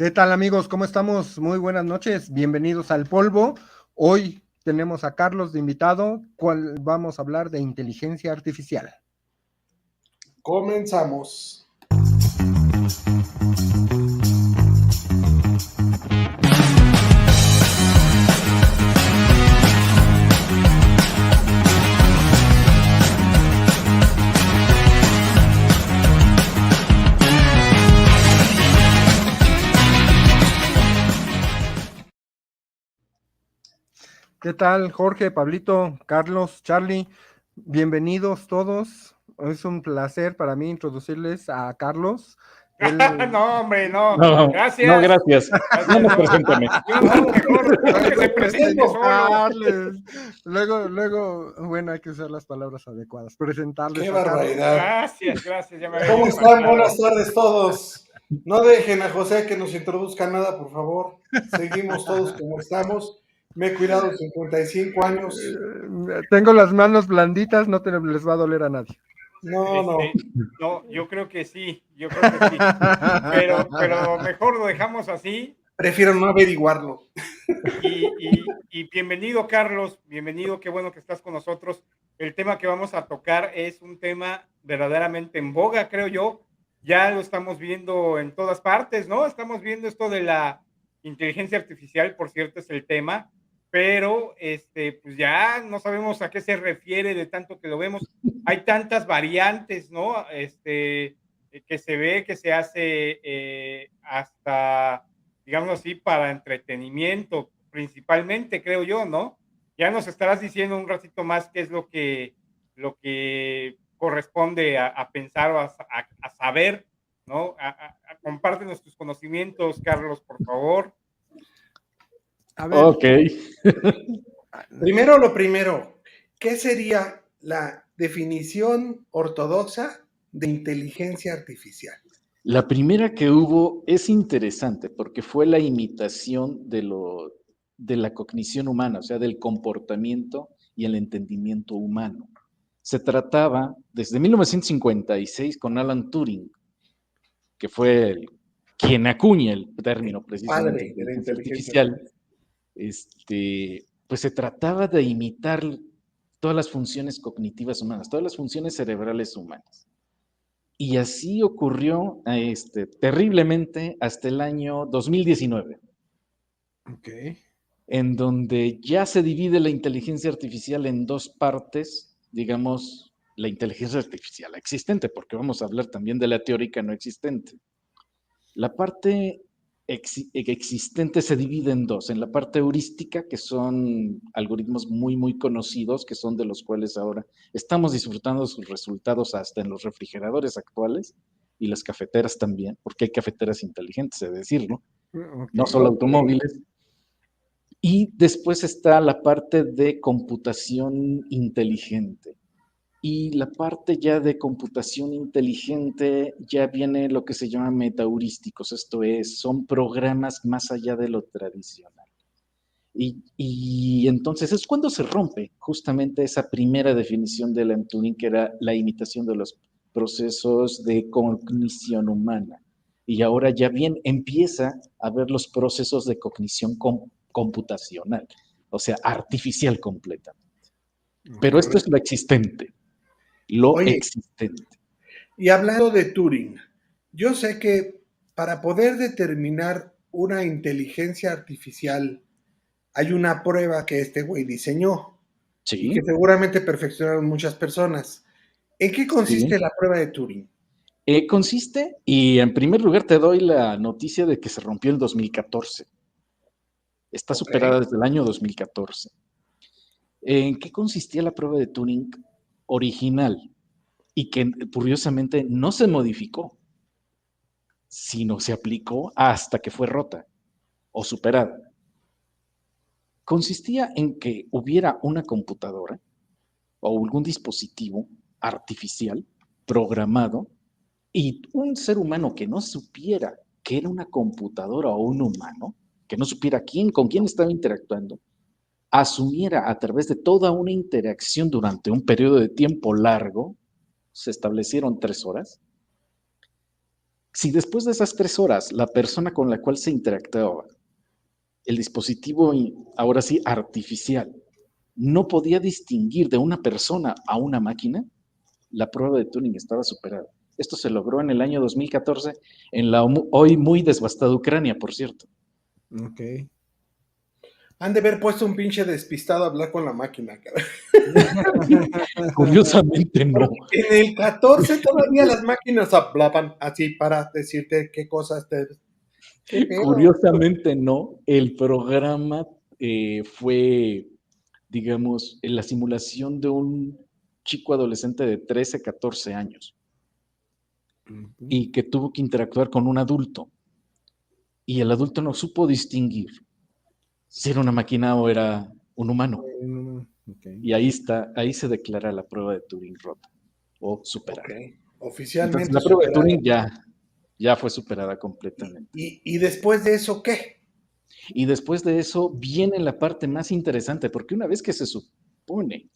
¿Qué tal amigos? ¿Cómo estamos? Muy buenas noches. Bienvenidos al Polvo. Hoy tenemos a Carlos de invitado, cual vamos a hablar de inteligencia artificial. Comenzamos. ¿Qué tal, Jorge, Pablito, Carlos, Charlie? Bienvenidos todos. Es un placer para mí introducirles a Carlos. No, hombre, no. No, Gracias. no, gracias. No, preséntame. Yo mejor que se presente solo. Presentarles. Luego, bueno, hay que usar las palabras adecuadas. Presentarles. ¡Qué barbaridad! Gracias. ¿Cómo están? Buenas tardes todos. No dejen a José que nos introduzca nada, por favor. Seguimos todos como estamos. Me he cuidado 55 años. Tengo las manos blanditas, no les va a doler a nadie. No. No, yo creo que sí. Pero mejor lo dejamos así. Prefiero no averiguarlo. Y bienvenido, Carlos. Bienvenido, qué bueno que estás con nosotros. El tema que vamos a tocar es un tema verdaderamente en boga, creo yo. Ya lo estamos viendo en todas partes, ¿no? Estamos viendo esto de la inteligencia artificial, por cierto, es el tema, pero pues ya no sabemos a qué se refiere de tanto que lo vemos. Hay tantas variantes, ¿no? Que se ve, que se hace hasta, digamos así, para entretenimiento, principalmente, creo yo, ¿no? Ya nos estarás diciendo un ratito más qué es lo que corresponde a pensar o a saber, ¿no? Compártenos tus conocimientos, Carlos, por favor. A ver. Ok. Primero lo primero, ¿qué sería la definición ortodoxa de inteligencia artificial? La primera que hubo es interesante porque fue la imitación de la cognición humana, o sea, del comportamiento y el entendimiento humano. Se trataba desde 1956 con Alan Turing, que fue quien acuña el término precisamente de inteligencia artificial. Pues se trataba de imitar todas las funciones cognitivas humanas, todas las funciones cerebrales humanas. Y así ocurrió terriblemente hasta el año 2019. Ok. En donde ya se divide la inteligencia artificial en dos partes, digamos, la inteligencia artificial existente, porque vamos a hablar también de la teórica no existente. La parte existente se divide en dos, en la parte heurística, que son algoritmos muy, muy conocidos, que son de los cuales ahora estamos disfrutando sus resultados hasta en los refrigeradores actuales y las cafeteras también, porque hay cafeteras inteligentes, es decirlo, no solo automóviles. Y después está la parte de computación inteligente. Y la parte ya de computación inteligente ya viene lo que se llama metaheurísticos, esto es, son programas más allá de lo tradicional. Y entonces es cuando se rompe justamente esa primera definición de Alan Turing, que era la imitación de los procesos de cognición humana. Y ahora ya bien empieza a ver los procesos de cognición computacional, o sea, artificial completamente. Pero esto es lo existente. Existente. Y hablando de Turing, yo sé que para poder determinar una inteligencia artificial hay una prueba que este güey diseñó. Sí. Y que seguramente perfeccionaron muchas personas. ¿En qué consiste la prueba de Turing? Consiste, y en primer lugar te doy la noticia de que se rompió en 2014. Está superada desde el año 2014. ¿En qué consistía la prueba de Turing original? Y que curiosamente no se modificó, sino se aplicó hasta que fue rota o superada. Consistía en que hubiera una computadora o algún dispositivo artificial programado y un ser humano que no supiera que era una computadora o un humano, que no supiera con quién estaba interactuando, asumiera a través de toda una interacción durante un periodo de tiempo largo, se establecieron 3 horas, Si después de esas 3 horas la persona con la cual se interactuaba, el dispositivo, ahora sí, artificial, no podía distinguir de una persona a una máquina, la prueba de Turing estaba superada. Esto se logró en el año 2014 en la hoy muy devastada Ucrania, por cierto. Ok. Han de haber puesto un pinche despistado a hablar con la máquina, cabrón. Curiosamente no. En el 14 todavía las máquinas hablaban así para decirte qué cosas te... ¿Qué pedo? Curiosamente no. El programa fue, digamos, en la simulación de un chico adolescente de 13, 14 años y que tuvo que interactuar con un adulto. Y el adulto no supo distinguir si era una máquina o era un humano. Okay. Y ahí se declara la prueba de Turing rota o superada. Okay. Oficialmente. Entonces, la prueba de Turing ya fue superada completamente. ¿Y después de eso qué? Y después de eso viene la parte más interesante, porque una vez que se supone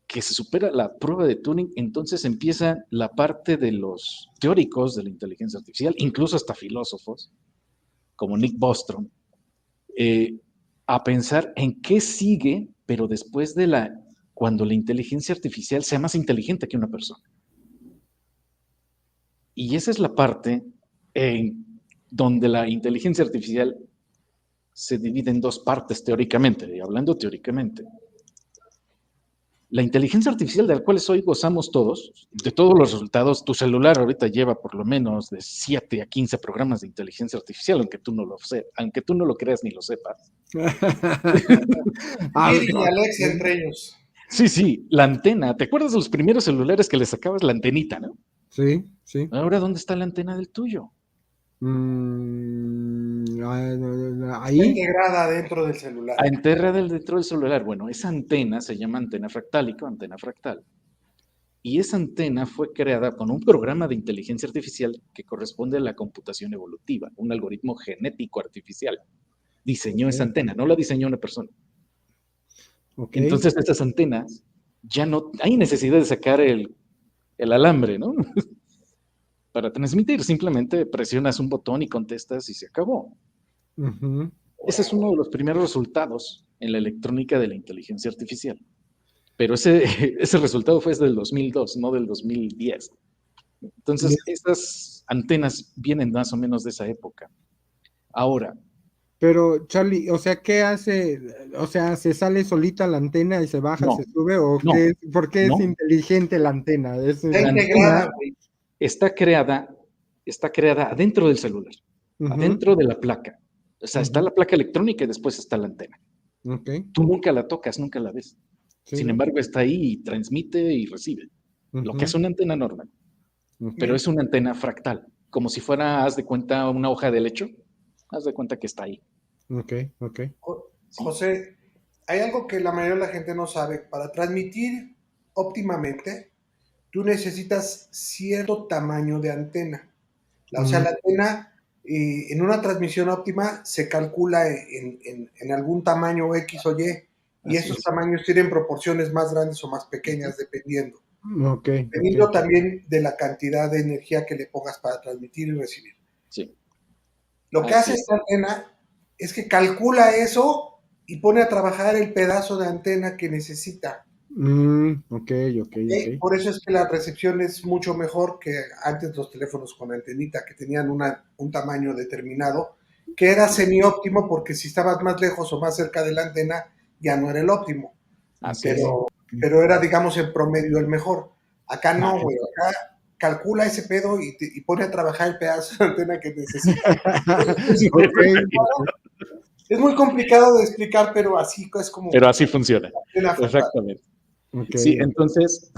que se supera la prueba de Turing, entonces empieza la parte de los teóricos de la inteligencia artificial, incluso hasta filósofos, como Nick Bostrom, a pensar en qué sigue, pero después de cuando la inteligencia artificial sea más inteligente que una persona. Y esa es la parte donde la inteligencia artificial se divide en 2 partes teóricamente, y hablando teóricamente. La inteligencia artificial de la cual hoy gozamos todos, de todos los resultados, tu celular ahorita lleva por lo menos de 7 a 15 programas de inteligencia artificial, aunque tú no lo creas ni lo sepas. Siri y Alexa entre ellos. Sí, la antena. ¿Te acuerdas de los primeros celulares que le sacabas la antenita, no? Sí, sí. Ahora, ¿dónde está la antena del tuyo? Ahí. Integrada dentro del celular. Integrada dentro del celular. Bueno, esa antena se llama antena fractálica, antena fractal. Y esa antena fue creada con un programa de inteligencia artificial que corresponde a la computación evolutiva, un algoritmo genético artificial. Diseñó esa antena, no la diseñó una persona. Okay. Entonces, estas antenas ya no hay necesidad de sacar el alambre, ¿no? Para transmitir, simplemente presionas un botón y contestas y se acabó. Uh-huh. Ese es uno de los primeros resultados en la electrónica de la inteligencia artificial. Pero ese resultado fue desde el 2002, no del 2010. Entonces, estas antenas vienen más o menos de esa época. Ahora. Pero, Charlie, o sea, ¿qué hace? O sea, ¿se sale solita la antena y se baja, se sube? ¿O por qué es inteligente la antena? Está integrada, güey. Está creada adentro del celular, adentro de la placa. O sea, está la placa electrónica y después está la antena. Okay. Tú nunca la tocas, nunca la ves. Sí, sin embargo, está ahí y transmite y recibe. Lo que es una antena normal. Pero es una antena fractal. Como si fuera, haz de cuenta, una hoja de helecho. Haz de cuenta que está ahí. Ok. José, hay algo que la mayoría de la gente no sabe. Para transmitir óptimamente, tú necesitas cierto tamaño de antena. O sea, la antena en una transmisión óptima se calcula en algún tamaño X o Y, y esos tamaños tienen proporciones más grandes o más pequeñas dependiendo. Dependiendo también de la cantidad de energía que le pongas para transmitir y recibir. Sí. Lo que hace esta antena es que calcula eso y pone a trabajar el pedazo de antena que necesita. Por eso es que la recepción es mucho mejor que antes los teléfonos con antenita, que tenían un tamaño determinado, que era semióptimo, porque si estabas más lejos o más cerca de la antena, ya no era el óptimo. Pero era, digamos, en promedio el mejor. Acá no, güey. Acá calcula ese pedo y pone a trabajar el pedazo de antena que necesita. Es muy complicado de explicar, pero así es como... Pero así funciona. Exactamente. Sí, entonces,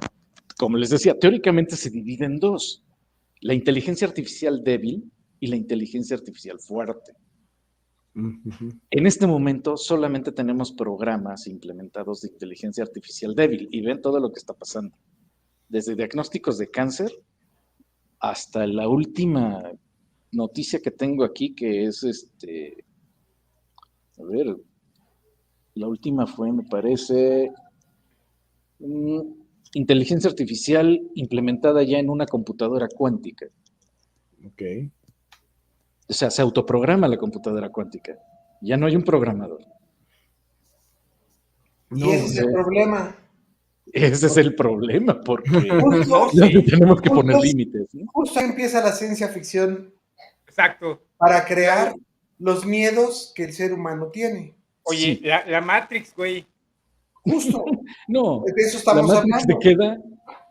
como les decía, teóricamente se divide en 2. La inteligencia artificial débil y la inteligencia artificial fuerte. En este momento solamente tenemos programas implementados de inteligencia artificial débil y ven todo lo que está pasando. Desde diagnósticos de cáncer hasta la última noticia que tengo aquí, que es a ver, la última fue, me parece, inteligencia artificial implementada ya en una computadora cuántica. Ok. O sea, se autoprograma la computadora cuántica. Ya no hay un programador. Y ese es el problema. Ese es el problema, porque No, Justo, sí, tenemos que poner justo, límites, ¿no? justo ahí empieza la ciencia ficción exacto. para crear los miedos que el ser humano tiene. Oye, Sí. la Matrix, güey. Justo, No, de eso la estamos Matrix hablando.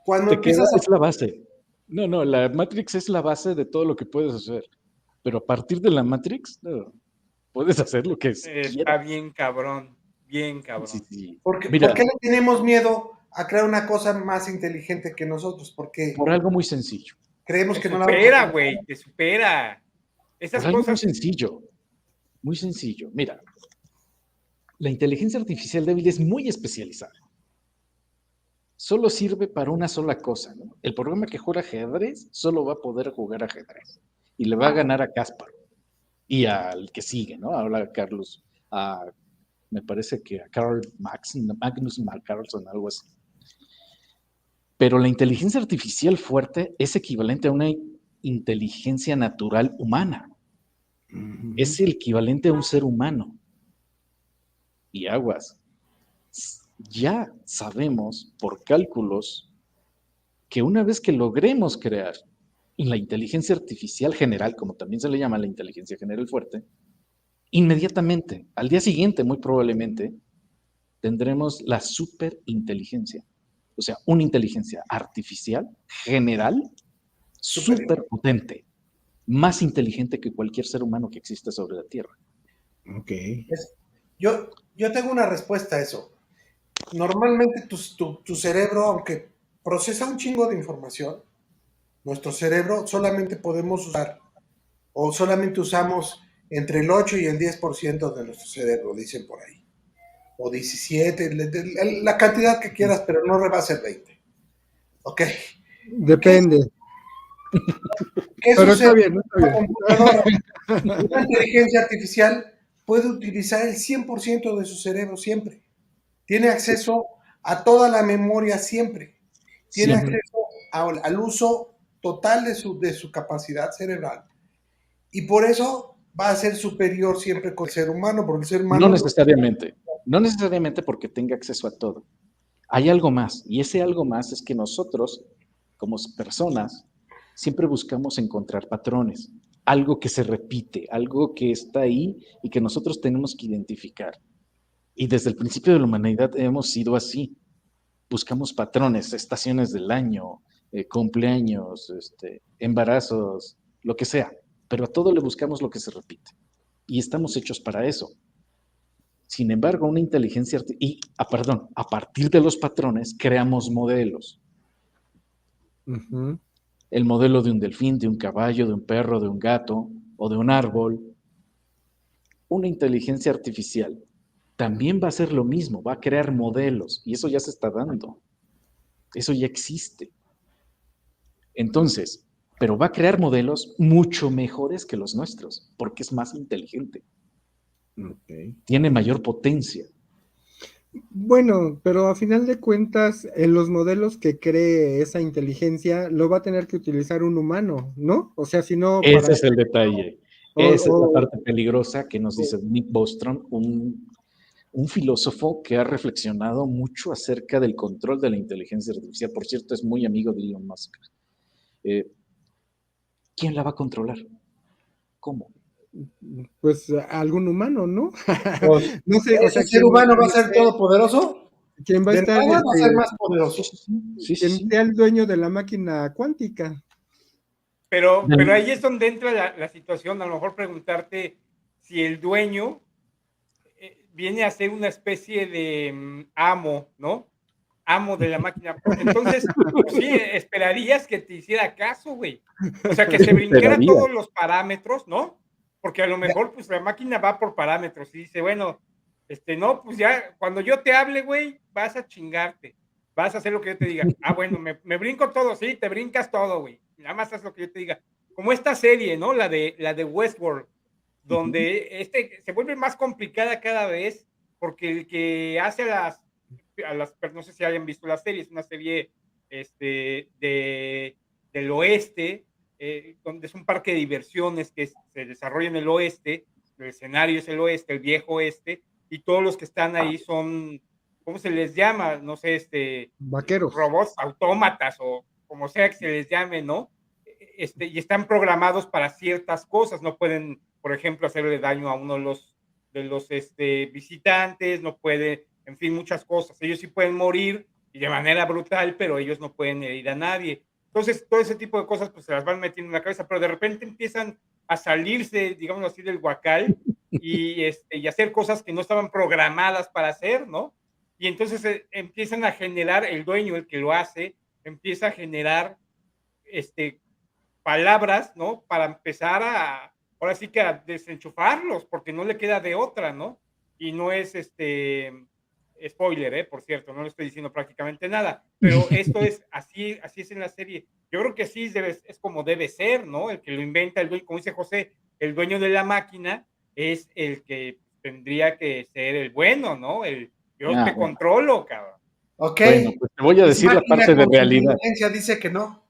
Cuando te queda, empiezas a... es la base. No, la Matrix es la base de todo lo que puedes hacer. Pero a partir de la Matrix, no, puedes hacer lo que Está quieras. bien cabrón, bien Sí, cabrón. sí. ¿Por Mira, qué le tenemos miedo a crear una cosa más inteligente que nosotros? Porque por algo muy sencillo. creemos Te que no la vamos a supera, poder. güey, te supera. Esas Por algo muy cosas, sencillo. Muy sencillo. Mira, la inteligencia artificial débil es muy especializada. Solo sirve para una sola cosa, ¿no? El programa que juega ajedrez solo va a poder jugar ajedrez. Y le va a ganar a Kasparov. Y al que sigue, ¿no? Ahora Carlos, me parece que a Magnus Carlson, algo así. Pero la inteligencia artificial fuerte es equivalente a una inteligencia natural humana. Es el equivalente a un ser humano. Y aguas. Ya sabemos por cálculos que una vez que logremos crear la inteligencia artificial general, como también se le llama la inteligencia general fuerte, inmediatamente, al día siguiente, muy probablemente, tendremos la superinteligencia. O sea, una inteligencia artificial general súper potente, más inteligente que cualquier ser humano que exista sobre la Tierra. Ok. Yo tengo una respuesta a eso. Normalmente tu cerebro, aunque procesa un chingo de información, nuestro cerebro solamente podemos usar, o solamente usamos entre el 8 y el 10% de nuestro cerebro, dicen por ahí. O 17, la cantidad que quieras, pero no rebasa el 20. ¿Ok? Depende. ¿Qué Pero está sucede? bien, está Una bien. computadora, una inteligencia artificial puede utilizar el 100% de su cerebro siempre. Tiene acceso a toda la memoria siempre. Tiene Siempre. acceso al uso total de su capacidad cerebral. Y por eso va a ser superior siempre con el ser humano, porque el ser No humano... necesariamente. No necesariamente porque tenga acceso a todo. Hay algo más, y ese algo más es que nosotros, como personas, siempre buscamos encontrar patrones, algo que se repite, algo que está ahí y que nosotros tenemos que identificar. Y desde el principio de la humanidad hemos sido así. Buscamos patrones, estaciones del año, cumpleaños, embarazos, lo que sea, pero a todo le buscamos lo que se repite. Y estamos hechos para eso. Sin embargo, una inteligencia perdón, a partir de los patrones creamos modelos. El modelo de un delfín, de un caballo, de un perro, de un gato o de un árbol. Una inteligencia artificial también va a hacer lo mismo, va a crear modelos y eso ya se está dando. Eso ya existe. Entonces, pero va a crear modelos mucho mejores que los nuestros, porque es más inteligente. Tiene mayor potencia. Bueno, pero a final de cuentas, en los modelos que cree esa inteligencia, lo va a tener que utilizar un humano, ¿no? O sea, si no para... Ese es el detalle. Esa es la parte peligrosa que nos dice Nick Bostrom, un filósofo que ha reflexionado mucho acerca del control de la inteligencia artificial. Por cierto, es muy amigo de Elon Musk. ¿Quién la va a controlar? ¿Cómo? Pues algún humano, ¿no? Pues, No sé, o ¿ese sea, ser humano va a ser todopoderoso? ¿quién va a De estar, nada va a ser más poderoso. quien sea el dueño de la máquina cuántica? pero ahí es donde entra la situación, a lo mejor preguntarte si el dueño viene a ser una especie de amo, ¿no? Amo de la máquina. Entonces, pues sí, esperarías que te hiciera caso, güey. O sea, que se brincara todos los parámetros, ¿no? Porque a lo mejor, pues la máquina va por parámetros y dice, bueno, no, pues ya, cuando yo te hable, güey, vas a chingarte. Vas a hacer lo que yo te diga. Ah, bueno, me brinco todo, sí, te brincas todo, güey. Nada más haz lo que yo te diga. Como esta serie, ¿no? La de Westworld, donde se vuelve más complicada cada vez porque el que hace no sé si hayan visto la serie, es una serie del oeste, donde es un parque de diversiones que se desarrolla en el oeste, el escenario es el oeste, el viejo oeste, y todos los que están ahí son, ¿cómo se les llama? No sé, Vaqueros. robots, autómatas o como sea que se les llame, ¿no? Y están programados para ciertas cosas, no pueden, por ejemplo, hacerle daño a uno de los visitantes, no puede, en fin, muchas cosas. Ellos sí pueden morir y de manera brutal, pero ellos no pueden herir a nadie. Entonces, todo ese tipo de cosas pues se las van metiendo en la cabeza, pero de repente empiezan a salirse, digamos así, del huacal y hacer cosas que no estaban programadas para hacer, ¿no? Y entonces empiezan a generar, el dueño, el que lo hace, empieza a generar palabras, ¿no? Para empezar ahora sí que a desenchufarlos, porque no le queda de otra, ¿no? Y no es spoiler, por cierto, no le estoy diciendo prácticamente nada, pero esto es así es en la serie. Yo creo que sí es como debe ser, ¿no? El que lo inventa, el dueño, como dice José, el dueño de la máquina es el que tendría que ser el bueno, ¿no? Yo te bueno. controlo, cabrón. Ok. Bueno, pues te voy a decir la parte de realidad. Dice que no.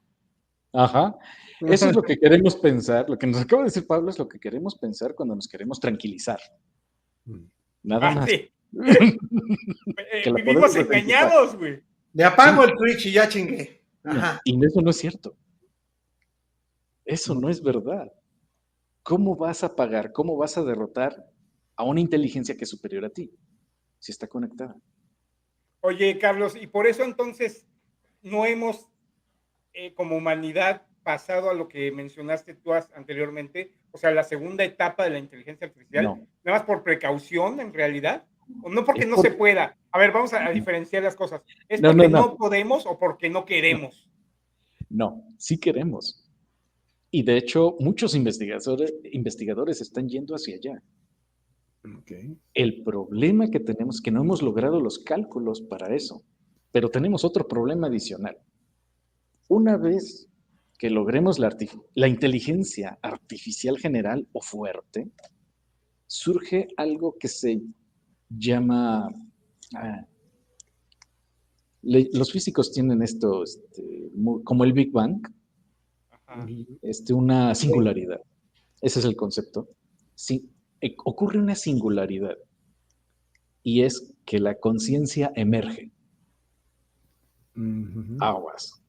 Ajá. Eso es lo que queremos pensar. Lo que nos acaba de decir Pablo es lo que queremos pensar cuando nos queremos tranquilizar. Nada más. Sí. Que la Vivimos podemos engañados, güey. Le apago el Twitch y ya chingué. Ajá. Y eso no es cierto. Eso no es verdad. ¿Cómo vas a pagar? ¿Cómo vas a derrotar a una inteligencia que es superior a ti? Si está conectada. Oye, Carlos, y por eso entonces no hemos, como humanidad, pasado a lo que mencionaste tú anteriormente, o sea, la segunda etapa de la inteligencia artificial, No. nada más por precaución, en realidad, o no porque no se pueda. A ver, vamos a diferenciar las cosas. ¿Es porque no podemos o porque no queremos? No, sí queremos. Y de hecho, muchos investigadores están yendo hacia allá. Okay. El problema que tenemos es que no hemos logrado los cálculos para eso, pero tenemos otro problema adicional. Una vez que logremos la inteligencia artificial general o fuerte, surge algo que se llama... los físicos tienen esto como el Big Bang, una singularidad. Ese es el concepto. Sí, ocurre una singularidad y es que la conciencia emerge. Aguas.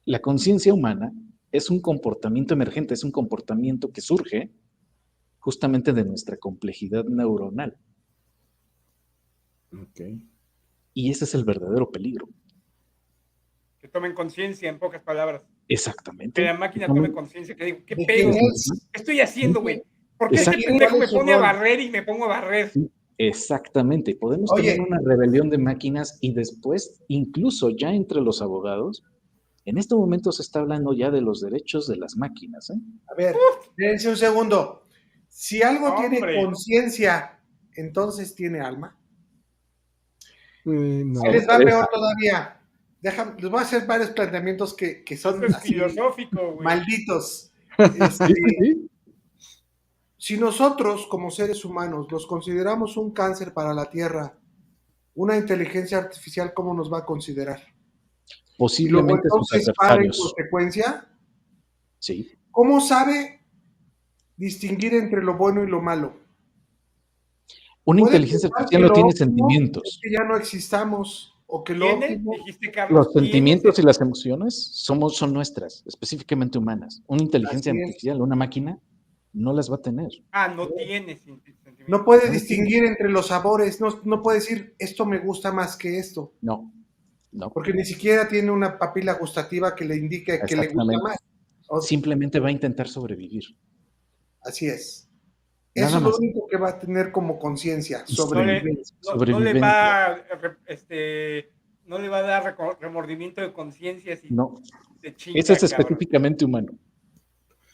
La conciencia humana es un comportamiento emergente, es un comportamiento que surge justamente de nuestra complejidad neuronal. Okay. Y ese es el verdadero peligro. Que tomen conciencia, en pocas palabras. Exactamente. Que la máquina tome conciencia, que digo, ¿qué pedo? ¿Qué estoy haciendo, güey? ¿Por qué este pendejo me pone a barrer y me pongo a barrer? Exactamente. Podemos tener una rebelión de máquinas y después, incluso ya entre los abogados, en este momento se está hablando ya de los derechos de las máquinas. A ver, espérense un segundo. Si algo tiene conciencia, entonces tiene alma. No. Se les va peor todavía. Les voy a hacer varios planteamientos que son así, filosófico, güey. Malditos. Si nosotros, como seres humanos, los consideramos un cáncer para la Tierra, una inteligencia artificial, ¿cómo nos va a considerar? Posiblemente sus adversarios. En consecuencia, sí. ¿Cómo sabe distinguir entre lo bueno y lo malo? Una inteligencia artificial no tiene sentimientos. Es que ya no existamos. O que dijiste, Carlos, los sentimientos y las emociones son nuestras, específicamente humanas. Una inteligencia artificial, una máquina, no las va a tener. No tiene sentimientos. No puede distinguir entre los sabores, no puede decir, esto me gusta más que esto. No. Porque ni siquiera tiene una papila gustativa que le indique que le gusta más. Simplemente va a intentar sobrevivir. Así es. Eso es lo único que va a tener como conciencia, sobrevivencia. No le va a dar remordimiento de conciencia. No, eso es específicamente humano.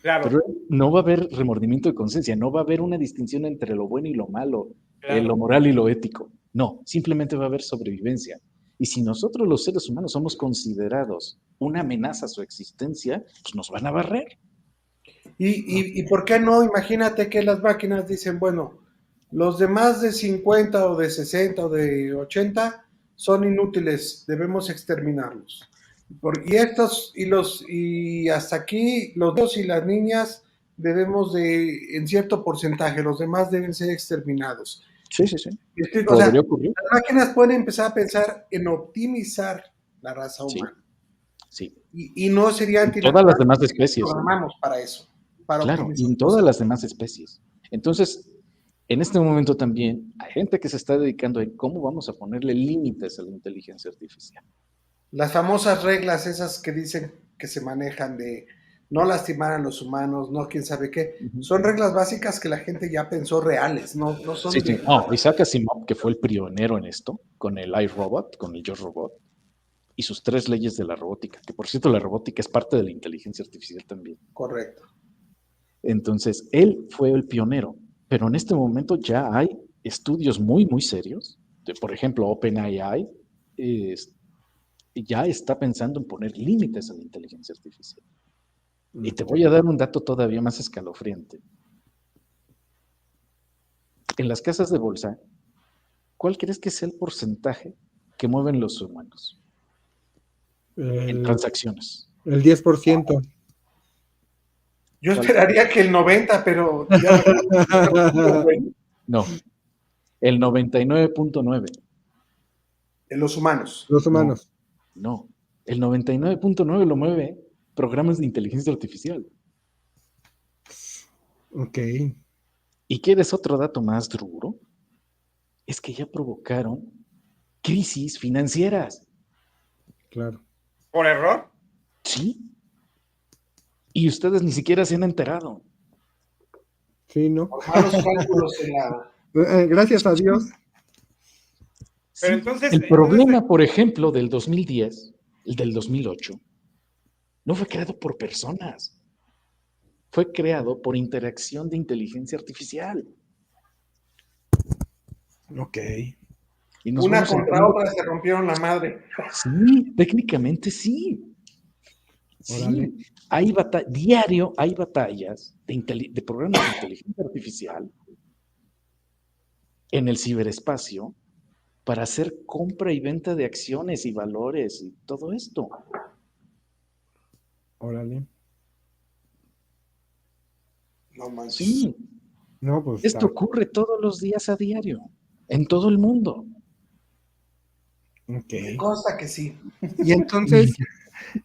Claro. Pero no va a haber remordimiento de conciencia, no va a haber una distinción entre lo bueno y lo malo, lo moral y lo ético. No, simplemente va a haber sobrevivencia. Y si nosotros los seres humanos somos considerados una amenaza a su existencia, pues nos van a barrer. ¿Y por qué no? Imagínate que las máquinas dicen, bueno, los de más de 50 o de 60 o de 80 son inútiles, debemos exterminarlos. Y hasta aquí, los dos y las niñas debemos de, en cierto porcentaje, los demás deben ser exterminados. Sí, sí, sí. ¿Me explico? O sea, Podría ocurrir. las máquinas pueden empezar a pensar en optimizar la raza Sí, humana. sí. Y no sería En todas las demás porque especies. programamos para eso, para Claro, y optimizar en todas cosas. las demás especies. Entonces, en este momento también hay gente que se está dedicando a cómo vamos a ponerle límites a la inteligencia artificial. Las famosas reglas esas que dicen que se manejan de no lastimar a los humanos, no quién sabe qué, Ujú. son reglas básicas que la gente ya pensó reales, no son Sí, sí. de... No, Isaac Asimov, que fue el pionero en esto, con el iRobot, con el Yo Robot, y sus 3 leyes de la robótica, que por cierto la robótica es parte de la inteligencia artificial también. Correcto. Entonces, él fue el pionero, pero en este momento ya hay estudios muy, muy serios. Por ejemplo, OpenAI ya está pensando en poner límites a la inteligencia artificial. Y te voy a dar un dato todavía más escalofriante. En las casas de bolsa, ¿cuál crees que sea el porcentaje que mueven los humanos en transacciones? El 10%. Yo ¿Cuál? esperaría que el 90, pero ya No, el 99.9. en los humanos. Los No, humanos. no. El 99.9 lo mueve programas de inteligencia artificial. Ok, ¿Y quieres otro dato más duro? Es que ya provocaron crisis financieras. claro. ¿Por error? Sí. Y ustedes ni siquiera se han enterado. Sí, ¿no? Por malos cálculos en la... Gracias a Dios. Pero Sí. entonces, El problema, por ejemplo, del 2010, el del 2008, no fue creado por personas. Fue creado por interacción de inteligencia artificial. Ok. Y nos Una vamos contra entrando. otra se rompieron la madre. Sí, técnicamente sí. Órale. Sí, diario hay batallas de programas de inteligencia artificial en el ciberespacio para hacer compra y venta de acciones y valores y todo esto. Órale. No manches. Sí, No, pues esto ocurre todos los días a diario, en todo el mundo. Ok. Me consta que sí.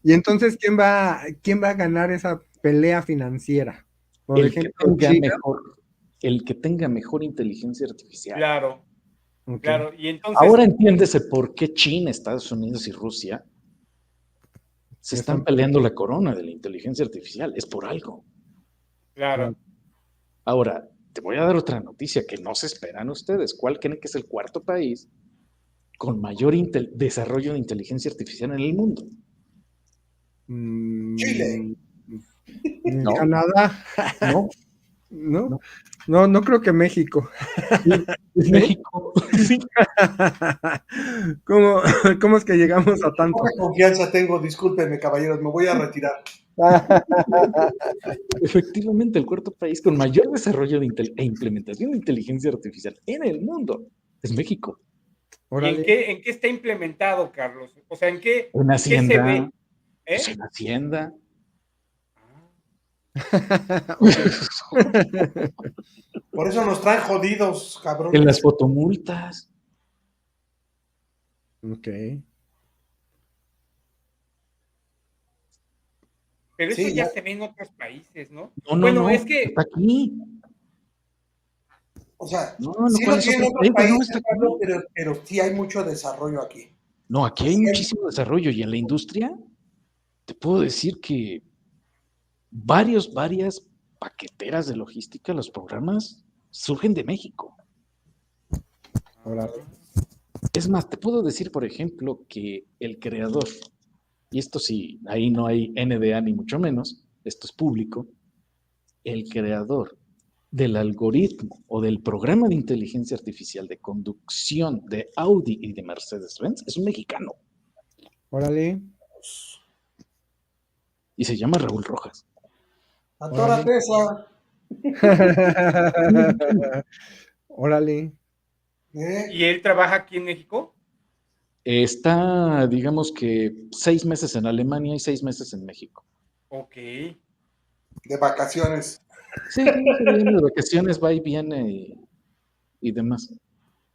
Y entonces, ¿quién va a ganar esa pelea financiera? Por El que ejemplo, tenga China. mejor, el que tenga mejor inteligencia artificial. claro, Ok. claro. Y entonces, Ahora entiéndese por qué China, Estados Unidos y Rusia se están Están- peleando la corona de la inteligencia artificial. Es por algo. claro. Ahora, te voy a dar otra noticia que no se esperan ustedes. ¿Cuál creen que es el cuarto país con mayor desarrollo de inteligencia artificial en el mundo? Chile. No, Canadá. no, ¿No? no. No creo que México. Sí, es ¿Sí? México. Sí. ¿Cómo, cómo es que llegamos a tanto? Poca confianza tengo, discúlpenme, caballeros, me voy a retirar. Efectivamente, el cuarto país con mayor desarrollo e implementación de inteligencia artificial en el mundo es México. ¿Y Órale. en qué está implementado, Carlos? O sea, En en qué se Hacienda, ve? pues en Hacienda. Por eso nos traen jodidos, En cabrones. las fotomultas. Ok. Pero eso Sí, ya ya. se ve en otros países, ¿no? No, Bueno, es está que, aquí. O sea, No, sí lo ¿cuáles tienen otros otros países? No, países, está aquí. Pablo, pero sí hay mucho desarrollo aquí. No, aquí hay muchísimo desarrollo y en la industria te puedo decir que varias paqueteras de logística, los programas surgen de México. Órale. Es más, te puedo decir, por ejemplo, que el creador, y esto sí, ahí no hay NDA ni mucho menos, esto es público, el creador del algoritmo o del programa de inteligencia artificial de conducción de Audi y de Mercedes-Benz es un mexicano Órale. y se llama Raúl Rojas. Atórate esa. Órale. ¿y él trabaja aquí en México? Está, digamos que 6 meses en Alemania y 6 meses en México. Ok. De vacaciones. Sí, sí, se viene de vacaciones, va y viene y demás.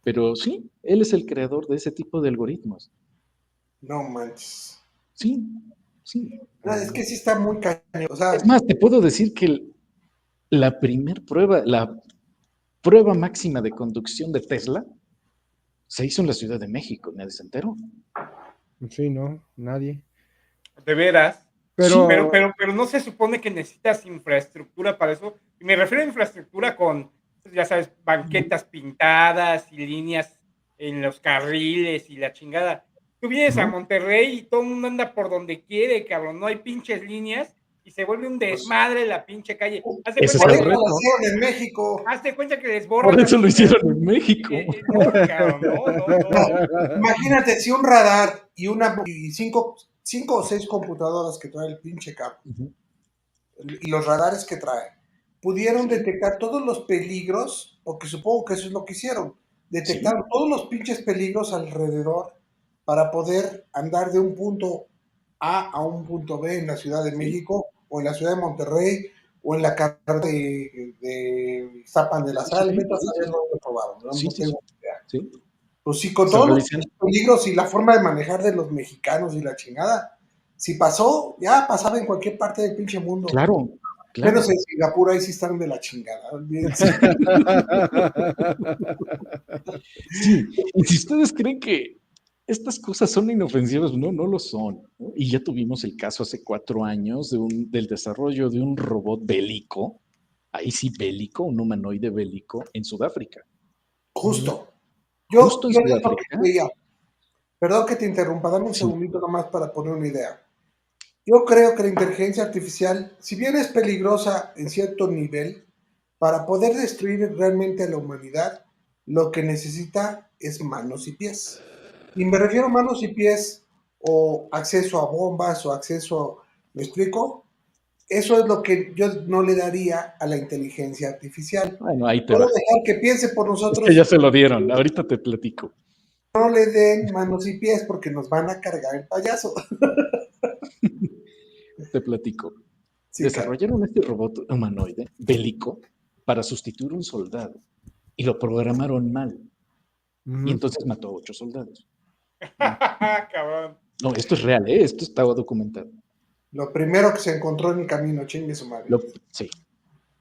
Pero sí, él es el creador de ese tipo de algoritmos. No manches. Sí, sí. No, es que sí está muy cañón. O sea, Es más, te puedo decir que la primer prueba, la prueba máxima de conducción de Tesla se hizo en la Ciudad de México, nadie se enteró. Sí, no, nadie. De veras. Sí, Pero no se supone que necesitas infraestructura para eso. Y me refiero a infraestructura con, pues, ya sabes, banquetas pintadas y líneas en los carriles y la chingada. Tú vienes a ¿no? Monterrey y todo el mundo anda por donde quiere, cabrón. No hay pinches líneas y se vuelve un Pues, desmadre la pinche calle. Haz de ese es cuenta por el que eso les, lo reto. hicieron en México. haz de cuenta que les Por borran eso así. lo hicieron en México. No, cabrón, no. Imagínate si un radar y cinco o seis computadoras que trae el pinche carro Ujú. y los radares que trae pudieron Sí, detectar todos los peligros, porque supongo que eso es lo que hicieron, sí, detectaron todos los pinches peligros alrededor para poder andar de un punto A un punto B en la Ciudad de sí, México o en la Ciudad de Monterrey o en la carretera de Zapan de la sí, sí, Sal, sí, vete a sí, saber sí, dónde lo probaron, no, sí, no sí, sí, tengo idea. sí. Pues sí, con San todos los Feliciano, peligros y la forma de manejar de los mexicanos y la chingada, si pasó, ya pasaba en cualquier parte del pinche mundo. claro, Menos claro. en Singapur, ahí sí están de la chingada, olvídense. Sí, y si ustedes creen que estas cosas son inofensivas, no, no lo son, ¿no? Y ya tuvimos el caso hace 4 años del desarrollo de un robot bélico, ahí sí bélico, un humanoide bélico, en Sudáfrica. Justo. Justo en Yo es lo que Sudáfrica, creía. Perdón que te interrumpa, dame un sí, segundito nomás para poner una idea. Yo creo que la inteligencia artificial, si bien es peligrosa en cierto nivel, para poder destruir realmente a la humanidad, lo que necesita es manos y pies. Y me refiero a manos y pies o acceso a bombas o acceso, ¿me explico? Eso es lo que yo no le daría a la inteligencia artificial. bueno, ahí te Puedo va. dejar que piense por Es que ya nosotros, se lo dieron, ahorita te platico, no le den manos y pies porque nos van a cargar el payaso. te platico. Sí, claro. Desarrollaron este robot humanoide bélico para sustituir un soldado y lo programaron mal y Ujú. entonces mató a 8 soldados. Cabrón. No, esto es real, ¿eh? Esto estaba documentado. Lo primero que se encontró en el camino, chingue su madre. Sí,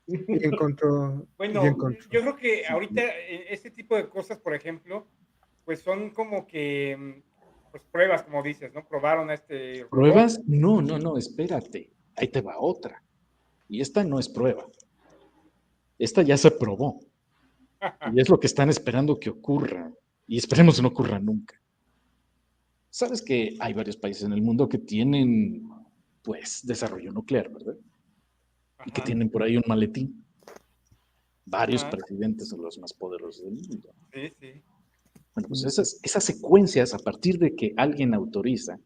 Y encontró, y Bueno, encontró. yo creo que sí. ahorita este tipo de cosas, por ejemplo, pues son como que pues pruebas, como dices, ¿no? Probaron a este robot. ¿Pruebas? No, no, no, espérate. Ahí te va otra. Y esta no es prueba. Esta ya se probó. Y es lo que están esperando que ocurra. Y esperemos que no ocurra nunca. Sabes que hay varios países en el mundo que tienen, pues, desarrollo nuclear, ¿verdad? Y que Ajá, tienen por ahí un maletín. Varios ajá, presidentes son los más poderosos del mundo. sí, sí. Bueno, pues esas secuencias, a partir de que alguien autoriza,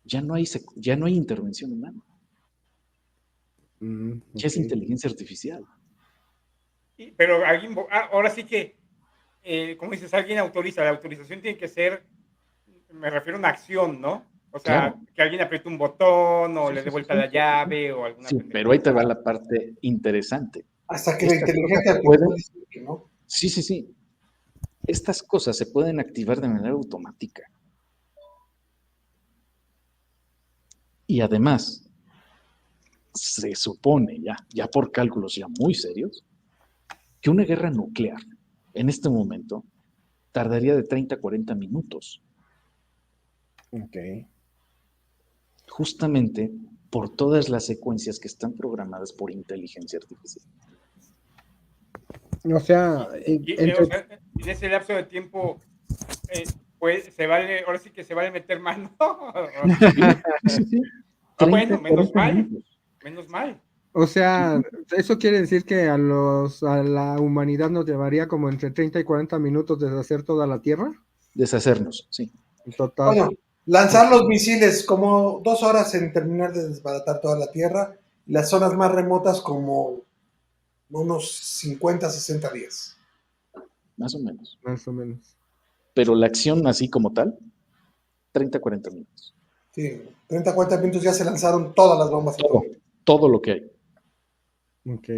ya no hay intervención humana. Ya es Ok. inteligencia artificial. Pero alguien, ahora sí que, como dices, alguien autoriza, la autorización tiene que ser, me refiero a una acción, ¿no? O sea, Claro. que alguien apriete un botón o Sí, le dé sí, sí, vuelta sí. la llave o alguna Sí, pero ahí pendejada. te va la parte interesante. Hasta que la Estas cosas inteligencia se artificial pueden, dice que no. sí, sí, sí. Estas cosas se pueden activar de manera automática. Y además, se supone ya por cálculos ya muy serios, que una guerra nuclear en este momento tardaría de 30 a 40 minutos, Ok. justamente por todas las secuencias que están programadas por inteligencia artificial. O sea, O entre, sea, en ese lapso de tiempo, pues se vale, ahora sí que se vale meter mano. Sí, sí, sí. Bueno, 30, 40 minutos. menos mal. o Sí, sea, sí. eso quiere decir que a la humanidad nos llevaría como entre 30 y 40 minutos deshacer toda la Tierra. Deshacernos, sí. En total. Bueno, lanzar los misiles como 2 horas en terminar de desbaratar toda la Tierra, y las zonas más remotas como unos 50, 60 días. Más o menos. Más o menos. pero la acción así como tal, 30, 40 minutos. Sí, 30, 40 minutos ya se lanzaron todas las bombas. Todo lo que hay. Ok.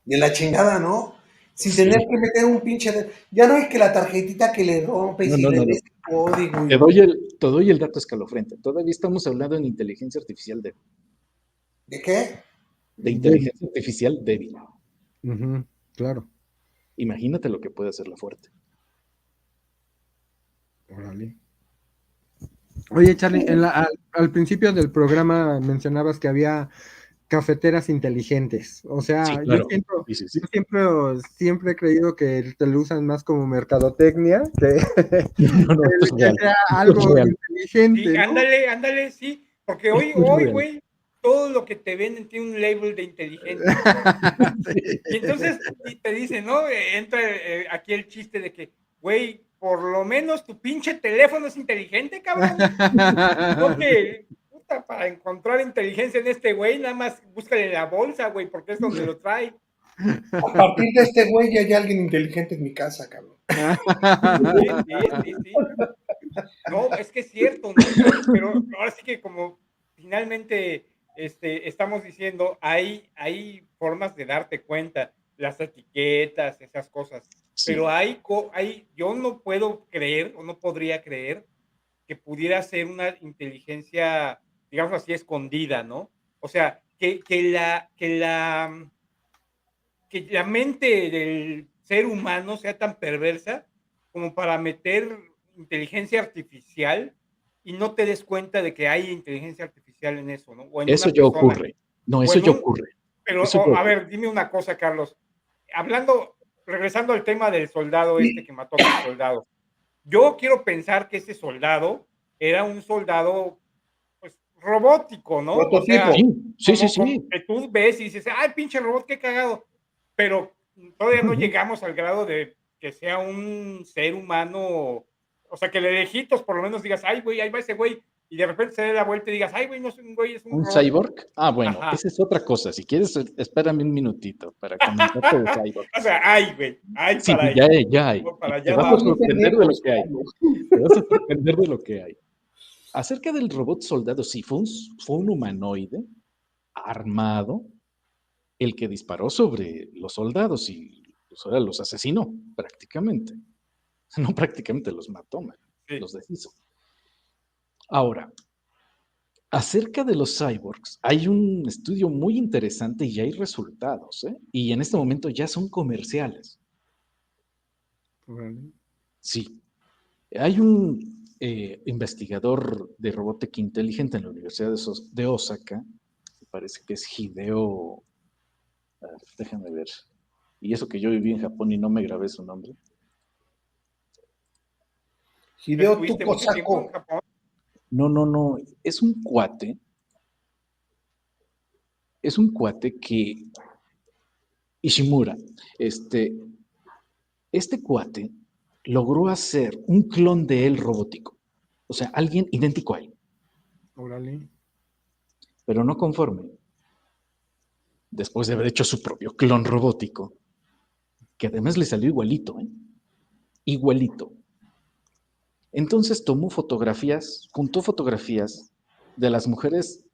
De la chingada, ¿no? Sin Sí. tener que meter un pinche... Ya no hay que la tarjetita que le rompe y No, si no, le no, des el código. Te doy el dato escalofriante. Todavía estamos hablando en inteligencia artificial débil. ¿De qué? De inteligencia artificial débil. Ujú, claro. Imagínate lo que puede hacer la fuerte. Órale. Oye, Charlie, al principio del programa mencionabas que había cafeteras inteligentes. O sea, Sí, claro. Sí. yo siempre he creído que te lo usan más como mercadotecnia que, No, esto es que real. sea Esto es algo real. inteligente, Sí, ¿no? ándale, sí, porque hoy, Esto es real. güey, todo lo que te venden tiene un label de inteligente. Sí. Y entonces y te dicen, ¿no? Entra aquí el chiste de que, güey, por lo menos tu pinche teléfono es inteligente, cabrón. No que, puta, para encontrar inteligencia en este güey, nada más búscale la bolsa, güey, porque es donde lo trae. A partir de este güey ya hay alguien inteligente en mi casa, cabrón. Sí. No, es que es cierto, ¿no? Pero ahora sí que como finalmente estamos diciendo, hay formas de darte cuenta, las etiquetas, esas cosas, Sí. pero yo no puedo creer o no podría creer que pudiera ser una inteligencia, digamos así, escondida, ¿no? O sea, que la mente del ser humano sea tan perversa como para meter inteligencia artificial y no te des cuenta de que hay inteligencia artificial en eso, ¿no? O en Eso una ya persona. ocurre. No, O eso en ya un, ocurre. pero, Eso ya a ocurre. ver, dime una cosa, Carlos. Regresando al tema del soldado que mató a sus soldados. Yo quiero pensar que ese soldado era un soldado, pues, robótico, ¿no? O sea, Prototipo. Sí. que tú ves y dices, ay, pinche robot, qué cagado. Pero todavía no llegamos al grado de que sea un ser humano, o sea, que de lejitos por lo menos digas, ay, güey, ahí va ese güey, y de repente se dé la vuelta y digas, ay, güey, no es un güey, es un ¿Un robot. cyborg? Ah, bueno, Ajá. esa es otra cosa. Si quieres, espérame un minutito para comentarte de O cyborgs. sea, ay, güey, ay, Sí, para ya hay. no, para Y te allá vas a vamos. sorprender de lo que hay. Te vas a sorprender de lo que hay. Acerca del robot soldado, sí, fue un humanoide armado el que disparó sobre los soldados y los asesinó, prácticamente. No prácticamente los mató, Sí. los deshizo. Ahora, acerca de los cyborgs, hay un estudio muy interesante y ya hay resultados, ¿eh? Y en este momento ya son comerciales. Órale. Sí. Hay un investigador de robótica inteligente en la Universidad de Osaka, me parece que es Hideo, déjame ver, y eso que yo viví en Japón y no me grabé su nombre. Hideo ¿Estuviste mucho tiempo en Tukosako. Japón? No, es un cuate que, Ishimura, este cuate logró hacer un clon de él robótico, o sea, alguien idéntico a él, Órale. pero no conforme. Después de haber hecho su propio clon robótico, que además le salió igualito, ¿eh? Igualito. Entonces juntó fotografías de las mujeres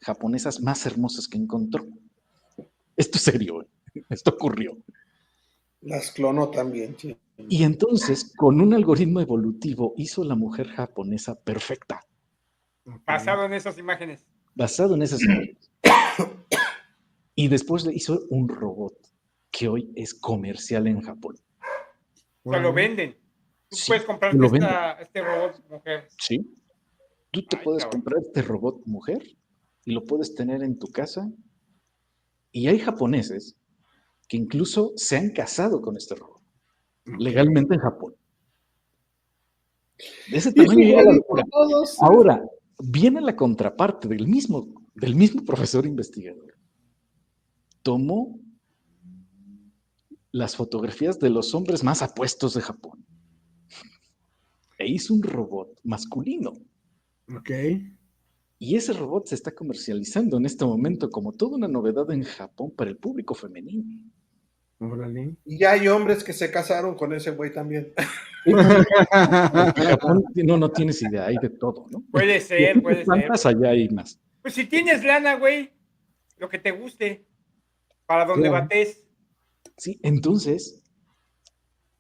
japonesas más hermosas que encontró. Esto es serio, ¿eh? Esto ocurrió. Las clonó también, sí. Y entonces, con un algoritmo evolutivo, hizo la mujer japonesa perfecta, Ok. Basado en esas imágenes. basado en esas imágenes. Y después le hizo un robot que hoy es comercial en Japón. O sea, lo Órale. venden. Tú Sí, puedes comprarte lo venden. este robot mujer. Sí. Tú te Ay, puedes cabrón. comprar este robot mujer y lo puedes tener en tu casa. Y hay japoneses que incluso se han casado con este robot, Ok. legalmente en Japón. De ese Y tamaño llega la frijolitos locura. todos. Ahora, viene la contraparte del mismo profesor investigador. Tomó las fotografías de los hombres más apuestos de Japón e hizo un robot masculino. Ok. Y ese robot se está comercializando en este momento como toda una novedad en Japón para el público femenino. Órale. Y ya hay hombres que se casaron con ese güey también. En Japón no tienes idea, hay de todo, ¿no? Puede Y ser, aquí te puede ser. plantas, allá hay más. Pues si tienes lana, güey, lo que te guste, para donde Claro. bates. Sí, entonces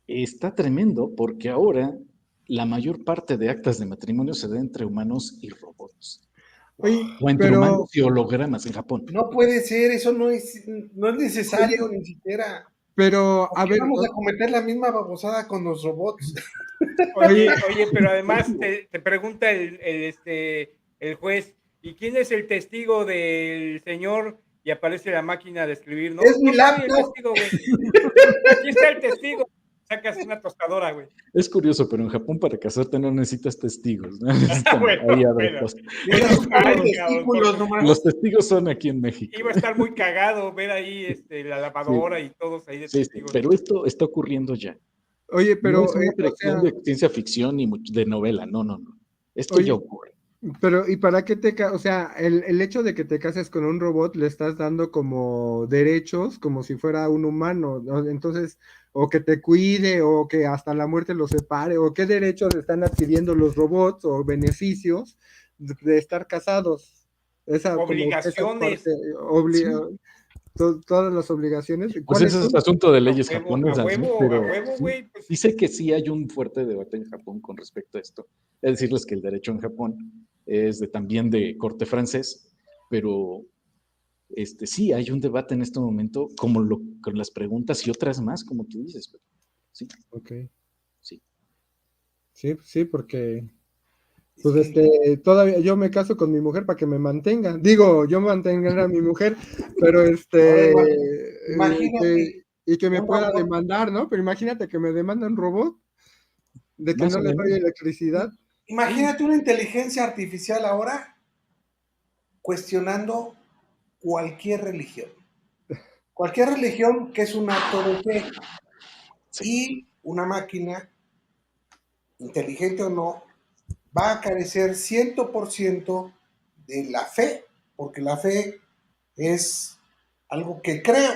está tremendo porque ahora la mayor parte de actas de matrimonio se da entre humanos y robots. Oye, O entre pero, humanos y hologramas en Japón. No puede ser, eso no es necesario ni siquiera. pero, ¿Por a qué ver, vamos a cometer la misma babosada con los robots? Oye, pero además te pregunta el juez, ¿y quién es el testigo del señor? Y aparece la máquina de escribir, ¿no? Es mi No soy el laptop. testigo, güey. Aquí está el testigo. Sacas una tostadora, güey. Es curioso, pero en Japón para casarte no necesitas testigos, ¿no? Necesitan Bueno, ahí bueno. adeptos. Deja sus Ay, cabrón, testículos nomás. Los testigos son aquí en México. iba a estar muy cagado ver ahí la lavadora y todos ahí de Sí, testigos. pero esto está ocurriendo ya. oye, No pero, es una o predicción sea, de ciencia ficción ni de novela, no. Esto oye, ya ocurre. pero, ¿y para qué o sea, el hecho de que te cases con un robot le estás dando como derechos, como si fuera un humano, ¿no? Entonces, o que te cuide, o que hasta la muerte los separe, o qué derechos están adquiriendo los robots, o beneficios de estar casados. Esa, como esa Obligaciones. parte, todas las obligaciones. Pues ¿Cuáles ese es son? asunto de A leyes huevo, japonesas, ¿no? Pero a huevo, sí, güey. Pues, sí sé que sí hay un fuerte debate en Japón con respecto a esto. Es decirles que el derecho en Japón es también de corte francés, pero sí hay un debate en este momento con las preguntas y otras más, como tú dices. Pero, sí, Ok, sí. sí, porque Es pues que, todavía yo me caso con mi mujer para que me mantenga. Digo, yo mantener a mi mujer, pero ahora imagínate y que me un pueda robot. demandar, ¿no? Pero imagínate que me demanda un robot de que Más no o le menos. doy electricidad. Imagínate una inteligencia artificial ahora cuestionando cualquier religión. Cualquier religión que es un acto de fe. Sí. Y una máquina, inteligente o no, va a carecer 100% de la fe, porque la fe es algo que creo,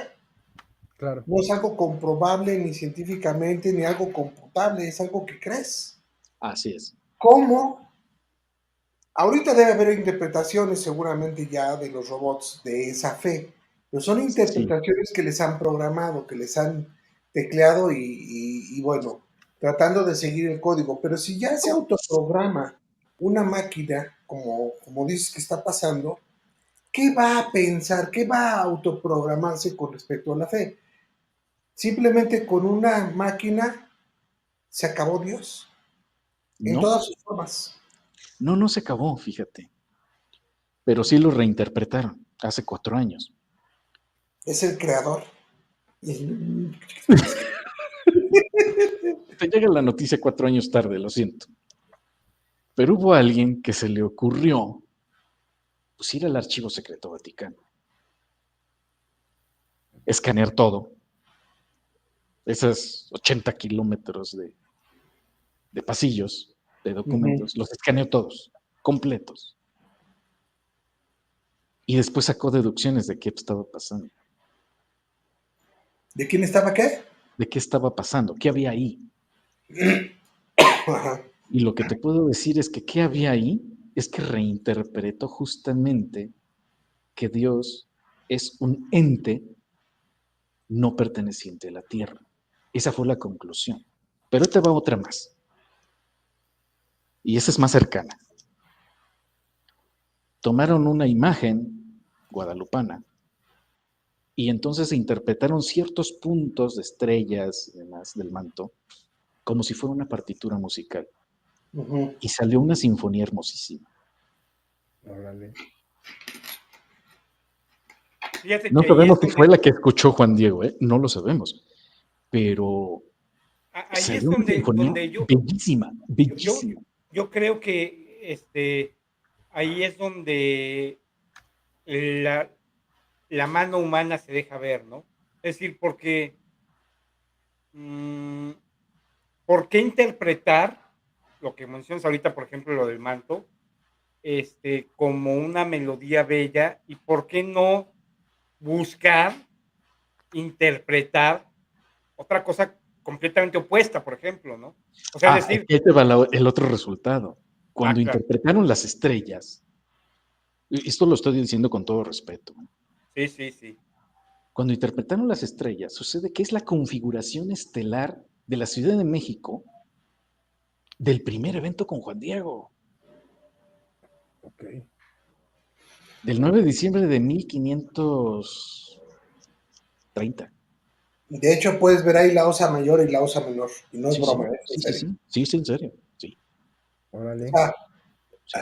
Claro. no es algo comprobable ni científicamente ni algo computable, es algo que crees. Así es. ¿Cómo? Ahorita debe haber interpretaciones seguramente ya de los robots de esa fe, pero son Sí. interpretaciones que les han programado, que les han tecleado y bueno, tratando de seguir el código. Pero si ya se autoprograma una máquina, como dices que está pasando, ¿qué va a pensar? ¿Qué va a autoprogramarse con respecto a la fe? Simplemente con una máquina se acabó Dios en No, todas sus formas. no se acabó, fíjate. Pero sí lo reinterpretaron hace 4 años. Es el creador. Te llega la noticia 4 años tarde, lo siento. Pero hubo alguien que se le ocurrió pues, ir al Archivo Secreto Vaticano, escanear todo, esos 80 kilómetros de pasillos, de documentos, los escaneó todos, completos. Y después sacó deducciones de qué estaba pasando. ¿De quién estaba qué? ¿De qué estaba pasando? ¿Qué había ahí? Ajá. Y lo que te puedo decir es que qué había ahí es que reinterpretó justamente que Dios es un ente no perteneciente a la tierra. Esa fue la conclusión. Pero te va otra más. Y esa es más cercana. Tomaron una imagen guadalupana y entonces interpretaron ciertos puntos de estrellas y demás del manto como si fuera una partitura musical. Uh-huh. Y salió una sinfonía hermosísima. Órale. Fíjate No que ahí sabemos es si donde, fue la que escuchó Juan Diego, ¿eh? No lo sabemos. Pero ahí es salió una sinfonía donde bellísima, yo, bellísima. yo creo que ahí es donde la, la mano humana se deja ver, ¿no? Es decir, porque ¿por qué interpretar lo que mencionas ahorita, por ejemplo, lo del manto, como una melodía bella y por qué no buscar interpretar otra cosa completamente opuesta, por ejemplo, ¿no? O sea, es decir, ahí te va el otro resultado. Cuando claro, interpretaron las estrellas, y esto lo estoy diciendo con todo respeto, sí, sí, sí. cuando interpretaron las estrellas, sucede que es la configuración estelar de la Ciudad de México del primer evento con Juan Diego, Ok. del 9 de diciembre de 1530. De hecho, puedes ver ahí la osa mayor y la osa menor. Y no es Sí, broma, sí, es en sí, sí, serio. sí, sí, es en serio, sí, Órale. Ah, sí.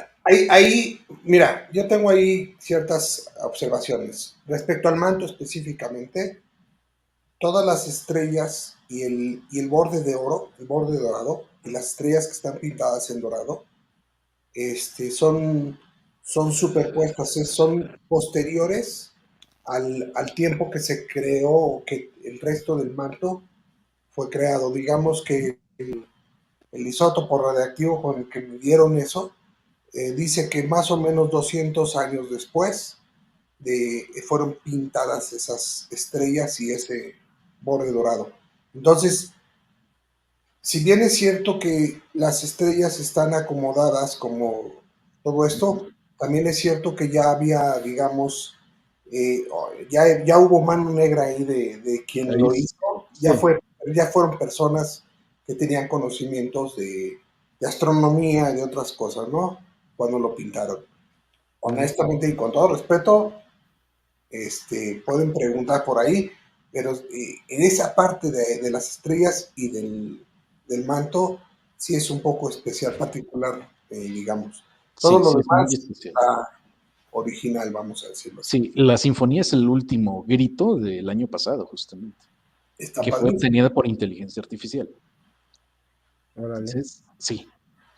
mira, yo tengo ahí ciertas observaciones. Respecto al manto específicamente, todas las estrellas y el borde de oro, el borde dorado, y las estrellas que están pintadas en dorado, son superpuestas, son posteriores al tiempo que se creó, que el resto del manto fue creado. Digamos que el isótopo radiactivo con el que midieron eso, dice que más o menos 200 años después fueron pintadas esas estrellas y ese borde dorado. Entonces, si bien es cierto que las estrellas están acomodadas como todo esto, también es cierto que ya había, digamos, ya hubo mano negra ahí de quien Ahí lo hizo, sí. ya fueron personas que tenían conocimientos de astronomía y de otras cosas, ¿no? Cuando lo pintaron. Honestamente y con todo respeto, pueden preguntar por ahí, pero en esa parte de las estrellas y del manto, sí es un poco especial, particular, digamos. Todo Sí, lo sí, es muy demás especial. está original, vamos a decirlo así. Sí, la sinfonía es el último grito del año pasado, justamente, Está que fue padrísimo. obtenida por inteligencia artificial. Órale. Entonces, sí,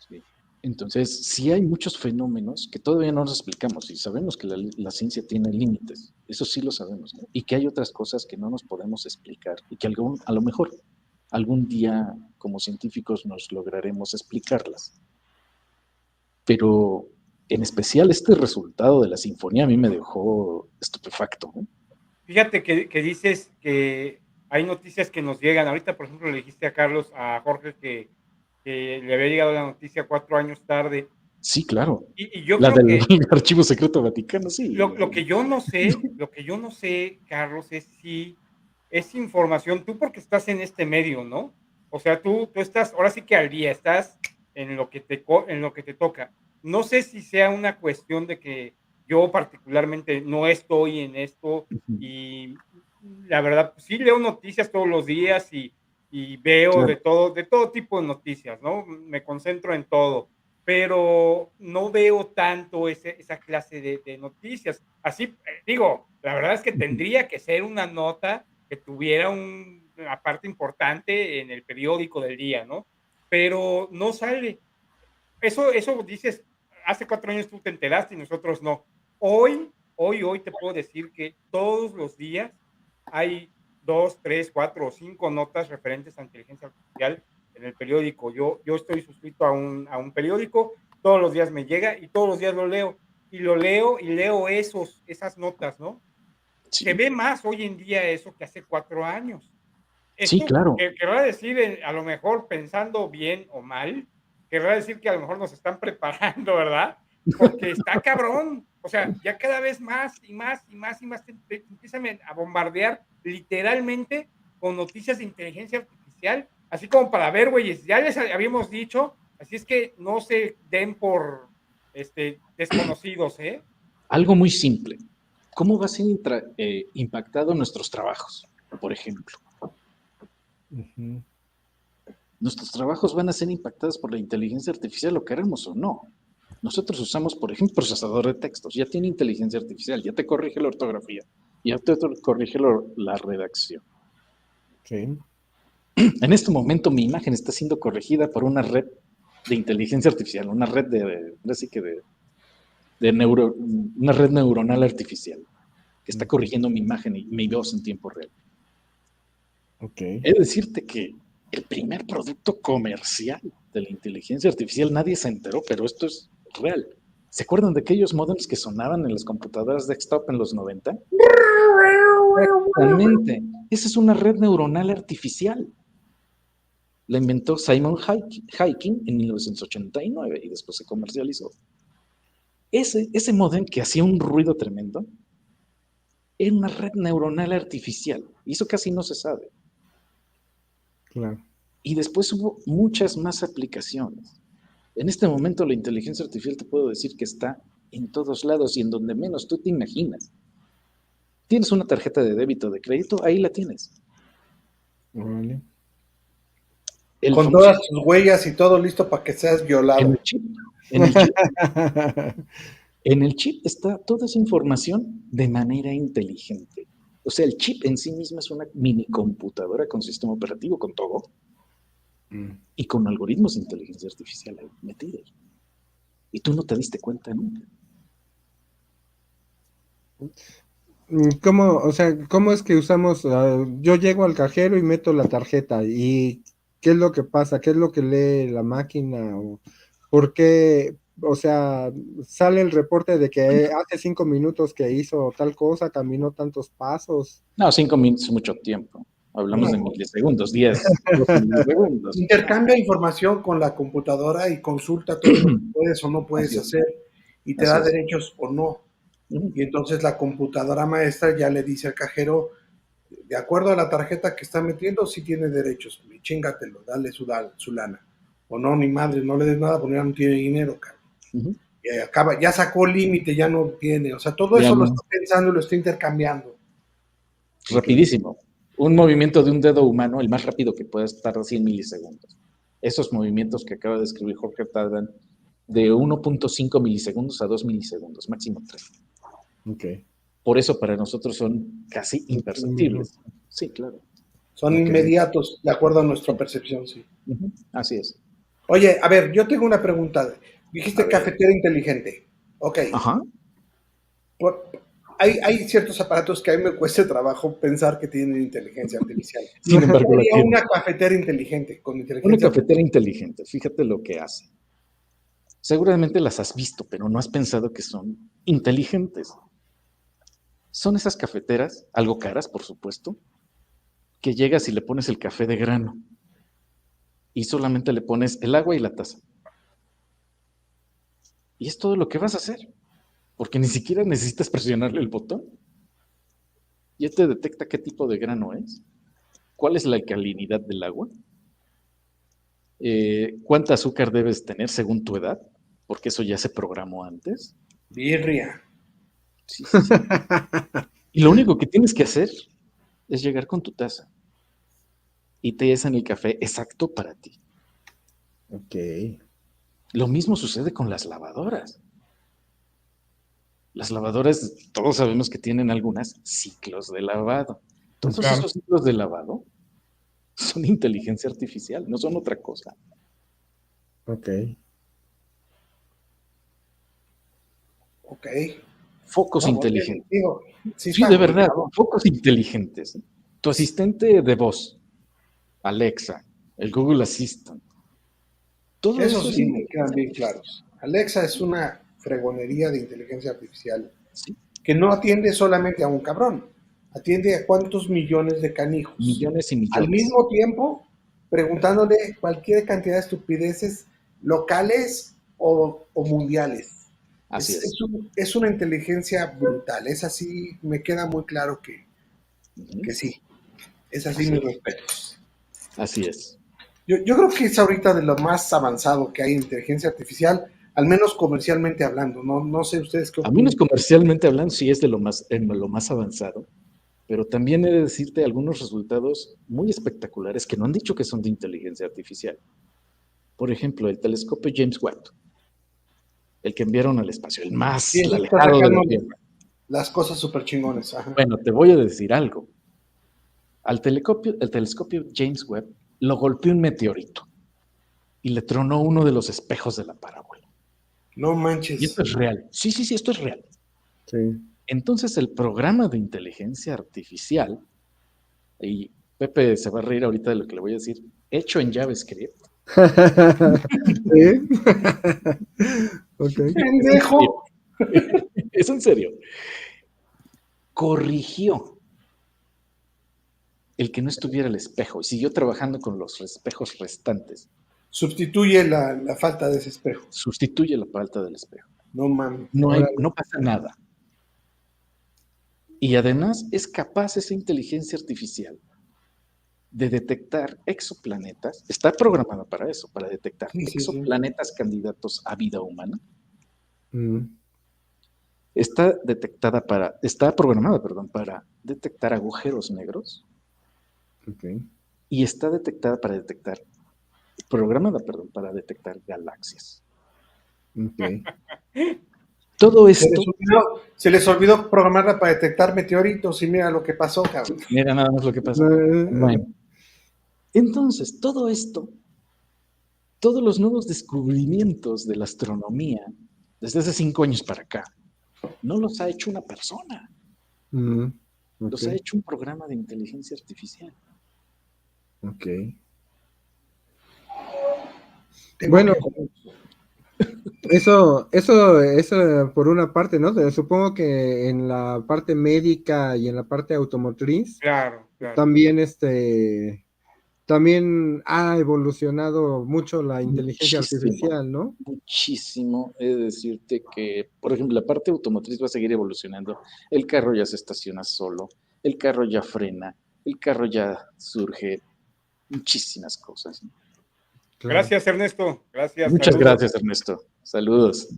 sí. Entonces, sí hay muchos fenómenos que todavía no nos explicamos y sabemos que la ciencia tiene límites, eso sí lo sabemos, ¿no? Y que hay otras cosas que no nos podemos explicar y que a lo mejor algún día como científicos nos lograremos explicarlas. Pero en especial este resultado de la sinfonía a mí me dejó estupefacto, ¿no? Fíjate que dices que hay noticias que nos llegan. Ahorita, por ejemplo, le dijiste a Carlos, a Jorge, que le había llegado la noticia 4 años tarde. Sí, claro. Y yo La creo del que Archivo Secreto Vaticano, sí. lo que yo no sé, Carlos, es si es información, tú porque estás en este medio, ¿no? O sea, tú estás, ahora sí que al día, estás en lo que en lo que te toca. No sé si sea una cuestión de que yo particularmente no estoy en esto Ujú. y la verdad, pues sí leo noticias todos los días y veo Claro. de todo tipo de noticias, ¿no? Me concentro en todo, pero no veo tanto esa clase de noticias. Así, digo, la verdad es que Ujú. tendría que ser una nota que tuviera una parte importante en el periódico del día, ¿no? Pero no sale. Eso dices, hace 4 años tú te enteraste y nosotros no. Hoy te puedo decir que todos los días hay 2, 3, 4 o 5 notas referentes a inteligencia artificial en el periódico. Yo estoy suscrito a un periódico, todos los días me llega y todos los días lo leo. Y lo leo y leo esas notas, ¿no? Se Sí, ve más hoy en día eso que hace 4 años. sí, Esto claro. querrá decir, a lo mejor pensando bien o mal, querrá decir que a lo mejor nos están preparando, ¿verdad? Porque está cabrón. O sea, ya cada vez más y más y más y más te empiezan a bombardear literalmente con noticias de inteligencia artificial, así como para ver, güeyes, ya les habíamos dicho, así es que no se den por desconocidos, ¿eh? Algo muy simple. ¿Cómo va a ser impactado nuestros trabajos, por ejemplo? Ujú. Nuestros trabajos van a ser impactados por la inteligencia artificial, lo queremos o no. Nosotros usamos, por ejemplo, procesador de textos. Ya tiene inteligencia artificial, ya te corrige la ortografía, ya te corrige la redacción. Sí. En este momento mi imagen está siendo corregida por una red de inteligencia artificial, una red así que una red neuronal artificial que está corrigiendo mi imagen y mi voz en tiempo real. Ok. He de decirte que el primer producto comercial de la inteligencia artificial nadie se enteró, pero esto es real. ¿Se acuerdan de aquellos modems que sonaban en las computadoras desktop en los 90? Exactamente. Esa es una red neuronal artificial. La inventó Simon Hiking en 1989 y después se comercializó. Ese modem que hacía un ruido tremendo era una red neuronal artificial. Y eso casi no se sabe. Claro. Y después hubo muchas más aplicaciones. En este momento la inteligencia artificial te puedo decir que está en todos lados y en donde menos tú te imaginas. Tienes una tarjeta de débito o de crédito, ahí la tienes. Vale. Con todas tus huellas y todo listo para que seas violado. En el chip. En el chip. En el chip está toda esa información de manera inteligente. O sea, el chip en sí mismo es una mini computadora con sistema operativo, con todo, y con algoritmos de inteligencia artificial ahí metidos. Y tú no te diste cuenta nunca. ¿Cómo es que usamos? Yo llego al cajero y meto la tarjeta, y ¿qué es lo que pasa? ¿Qué es lo que lee la máquina? ¿Por qué? O sea, sale el reporte de que hace 5 minutos que hizo tal cosa, caminó tantos pasos. No, 5 minutos es mucho tiempo. Hablamos de milisegundos, 10, 12 milisegundos. Intercambia información con la computadora y consulta todo lo que puedes o no puedes hacer y te da derechos o no. Y entonces la computadora maestra ya le dice al cajero, de acuerdo a la tarjeta que está metiendo, sí tiene derechos, chingatelo, dale su lana. O no, ni madre, no le des nada porque ya no tiene dinero, cabrón. Y acaba, ya sacó límite, ya no tiene. O sea, todo eso lo está pensando y lo está intercambiando. Rapidísimo. Un movimiento de un dedo humano, el más rápido que puede estar 100 milisegundos. Esos movimientos que acaba de describir Jorge tardan de 1.5 milisegundos a 2 milisegundos, máximo 3. Okay. Por eso para nosotros son casi imperceptibles. Sí, claro. Son inmediatos, de acuerdo a nuestra percepción, sí. Así es. Oye, a ver, yo tengo una pregunta. Dijiste cafetera inteligente. Ok. Ajá. Hay ciertos aparatos que a mí me cuesta trabajo pensar que tienen inteligencia artificial. Sin embargo, una cafetera inteligente con inteligencia Una cafetera inteligente, fíjate lo que hace. Seguramente las has visto, pero no has pensado que son inteligentes. Son esas cafeteras, algo caras, por supuesto, que llegas y le pones el café de grano y solamente le pones el agua y la taza. Y es todo lo que vas a hacer, porque ni siquiera necesitas presionarle el botón. Ya te detecta qué tipo de grano es, cuál es la alcalinidad del agua, cuánta azúcar debes tener según tu edad, porque eso ya se programó antes. Birria. Sí. Y lo único que tienes que hacer es llegar con tu taza y te hacen el café exacto para ti. Ok. Lo mismo sucede con las lavadoras. Las lavadoras, todos sabemos que tienen algunos ciclos de lavado. Todos esos ciclos de lavado son inteligencia artificial, no son otra cosa. Ok. Focos inteligentes. Sí, de verdad, focos inteligentes. Tu asistente de voz, Alexa, el Google Assistant. Todo eso sí me quedan bien claros. Alexa es una fregonería de inteligencia artificial que no atiende solamente a un cabrón, atiende a cuántos millones de canijos. Millones y millones. Al mismo tiempo, preguntándole cualquier cantidad de estupideces locales o mundiales. Así es. Es una inteligencia brutal. Es así, me queda muy claro que sí. Es así, mis respetos. Así es. Yo creo que es ahorita de lo más avanzado que hay en inteligencia artificial, al menos comercialmente hablando. No sé ustedes qué opinan. Al menos comercialmente hablando, sí es de lo más avanzado. Pero también he de decirte algunos resultados muy espectaculares que no han dicho que son de inteligencia artificial. Por ejemplo, el telescopio James Webb, el que enviaron al espacio, el más alejado de la Tierra. Las cosas súper chingones. Ajá. Bueno, te voy a decir algo. El telescopio James Webb lo golpeó un meteorito y le tronó uno de los espejos de la parábola. No manches. Y esto es real. Sí, esto es real. Sí. Entonces el programa de inteligencia artificial, y Pepe se va a reír ahorita de lo que le voy a decir, hecho en JavaScript. ¿Sí? Ok. ¡Pendejo! Es en serio. Corrigió el que no estuviera el espejo y siguió trabajando con los espejos restantes. Sustituye la falta de ese espejo. Sustituye la falta del espejo. No mames. No pasa nada. Y además es capaz esa inteligencia artificial de detectar exoplanetas. Está programada para eso, para detectar exoplanetas candidatos a vida humana. Está programada, para detectar agujeros negros. Okay. Y está programada para detectar galaxias. Okay. Todo esto. Se les olvidó programarla para detectar meteoritos y mira lo que pasó, cabrón. Mira nada más lo que pasó. Bueno. Entonces, todo esto, todos los nuevos descubrimientos de la astronomía, desde hace 5 años para acá, no los ha hecho una persona. Los ha hecho un programa de inteligencia artificial. Ok. Bueno, eso por una parte, ¿no? Supongo que en la parte médica y en la parte automotriz, claro. También ha evolucionado mucho la inteligencia artificial, ¿no? Muchísimo. He de decirte que, por ejemplo, la parte automotriz va a seguir evolucionando. El carro ya se estaciona solo, el carro ya frena, el carro ya surge, muchísimas cosas, ¿no? Claro. Gracias, Ernesto. Gracias. Muchas gracias, Ernesto. Saludos.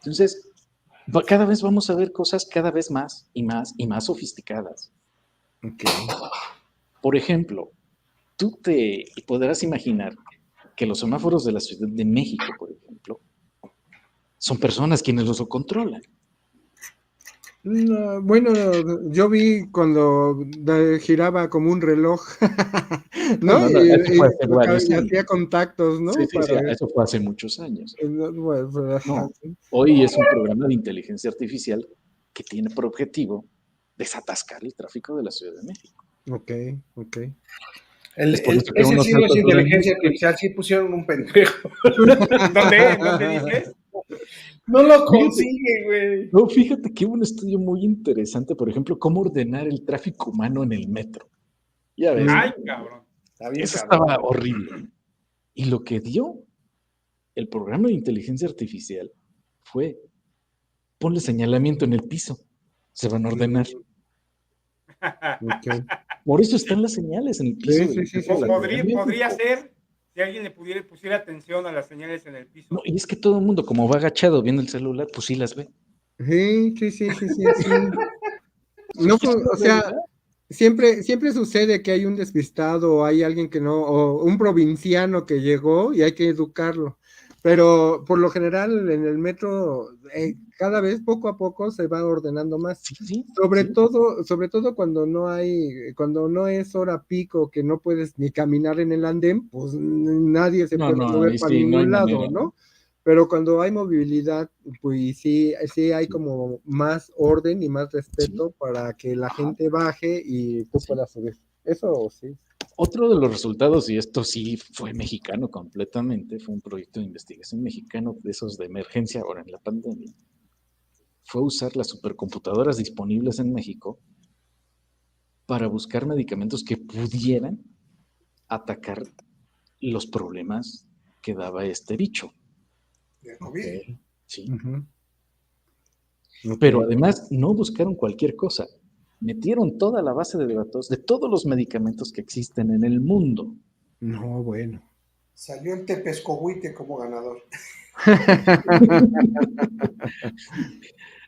Entonces, cada vez vamos a ver cosas cada vez más y más y más sofisticadas. Okay. Por ejemplo, tú te podrás imaginar que los semáforos de la Ciudad de México, por ejemplo, son personas quienes los controlan. No, bueno, yo vi cuando giraba como un reloj, ¿no? Y hacía contactos, ¿no? Sí, eso fue hace muchos años. No, hoy es un programa de inteligencia artificial que tiene por objetivo desatascar el tráfico de la Ciudad de México. Ok. Ese sí no es inteligencia artificial, sí pusieron un pendejo. ¿Dónde dices? No lo consigue, güey. No, fíjate que hubo un estudio muy interesante, por ejemplo, cómo ordenar el tráfico humano en el metro. Ya ves. Ay, cabrón. Eso estaba horrible. Y lo que dio el programa de inteligencia artificial fue ponle señalamiento en el piso. Se van a ordenar. Okay. Por eso están las señales en el piso. Sí. Podría ser si alguien le pusiera atención a las señales en el piso. No, y es que todo el mundo, como va agachado viendo el celular, pues sí las ve. Sí. No, o sea, siempre sucede que hay un despistado o hay alguien que no, o un provinciano que llegó y hay que educarlo. Pero por lo general en el metro cada vez poco a poco se va ordenando más. Sí. Sobre todo cuando no es hora pico, que no puedes ni caminar en el andén, pues nadie se puede mover para ningún lado, ¿no? Pero cuando hay movilidad, pues sí hay como más orden y más respeto para que la gente baje y tú puedas subir. Eso sí. Otro de los resultados, y esto sí fue mexicano completamente, fue un proyecto de investigación mexicano de esos de emergencia ahora en la pandemia, fue usar las supercomputadoras disponibles en México para buscar medicamentos que pudieran atacar los problemas que daba este bicho. ¿De COVID? Sí. Pero además no buscaron cualquier cosa. Metieron toda la base de datos de todos los medicamentos que existen en el mundo. No, bueno. Salió el Tepescohuite como ganador.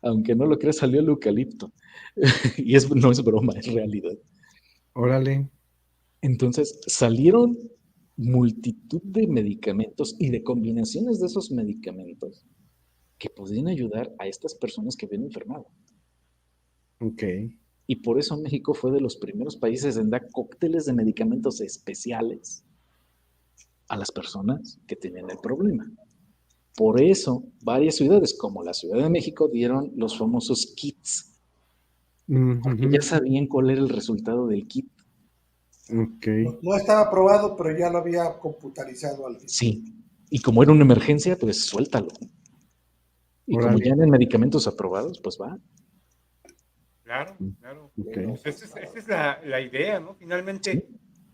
Aunque no lo creas, salió el eucalipto. Y no es broma, es realidad. Órale. Entonces salieron multitud de medicamentos y de combinaciones de esos medicamentos que podían ayudar a estas personas que habían enfermado. Ok. Y por eso México fue de los primeros países en dar cócteles de medicamentos especiales a las personas que tenían el problema. Por eso varias ciudades, como la Ciudad de México, dieron los famosos kits. Porque ya sabían cuál era el resultado del kit. Okay. No estaba aprobado, pero ya lo había computarizado al fin. Sí, y como era una emergencia, pues suéltalo. Y como Órale. ya en medicamentos aprobados, pues va. Claro, claro. Ok. Pues esa es la idea, ¿no? Finalmente,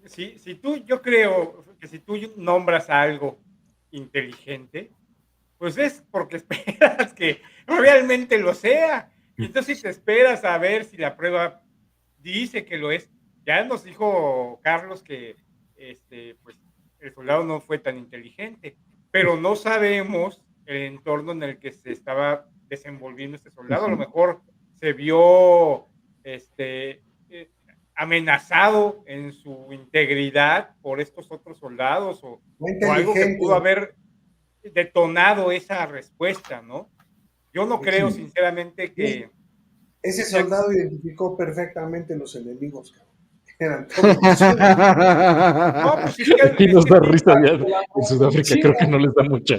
si tú, yo creo que si tú nombras algo inteligente, pues es porque esperas que realmente lo sea. Y entonces si te esperas a ver si la prueba dice que lo es. Ya nos dijo Carlos que pues el soldado no fue tan inteligente, pero no sabemos el entorno en el que se estaba desenvolviendo este soldado. A lo mejor se vio este, eh, amenazado en su integridad por estos otros soldados Muy o algo que inteligente. pudo haber detonado esa respuesta, ¿no? Yo no creo sinceramente que Ese esa- soldado identificó perfectamente los enemigos, cabrón. Eran todos. no, pues Aquí nos da sí, risa ya. En Sudáfrica creo que no les da mucha.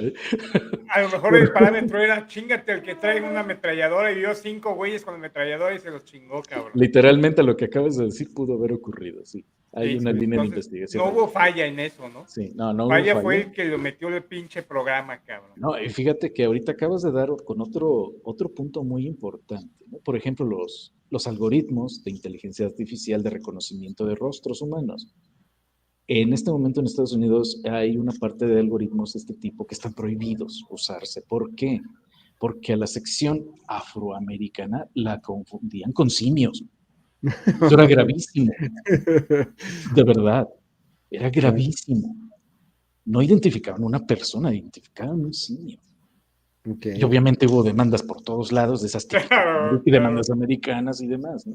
a lo mejor el parámetro era chingate el que trae una ametralladora y vio 5 güeyes con ametralladora y se los chingó, cabrón. Literalmente lo que acabas de decir pudo haber ocurrido, sí. Hay Sí, una línea de entonces investigación. no hubo falla en eso, ¿no? Sí, no hubo Falla falla. fue el que lo metió el pinche programa, cabrón. No, y fíjate que ahorita acabas de dar con otro punto muy importante, ¿no? Por ejemplo, los algoritmos de inteligencia artificial de reconocimiento de rostros humanos. En este momento en Estados Unidos hay una parte de algoritmos de este tipo que están prohibidos usarse. ¿Por qué? Porque a la sección afroamericana la confundían con simios. Eso era gravísimo, de verdad, era gravísimo. No identificaban una persona, identificaban un simio. Okay. Y obviamente hubo demandas por todos lados de esas típicas Claro, demandas americanas y demás, ¿no?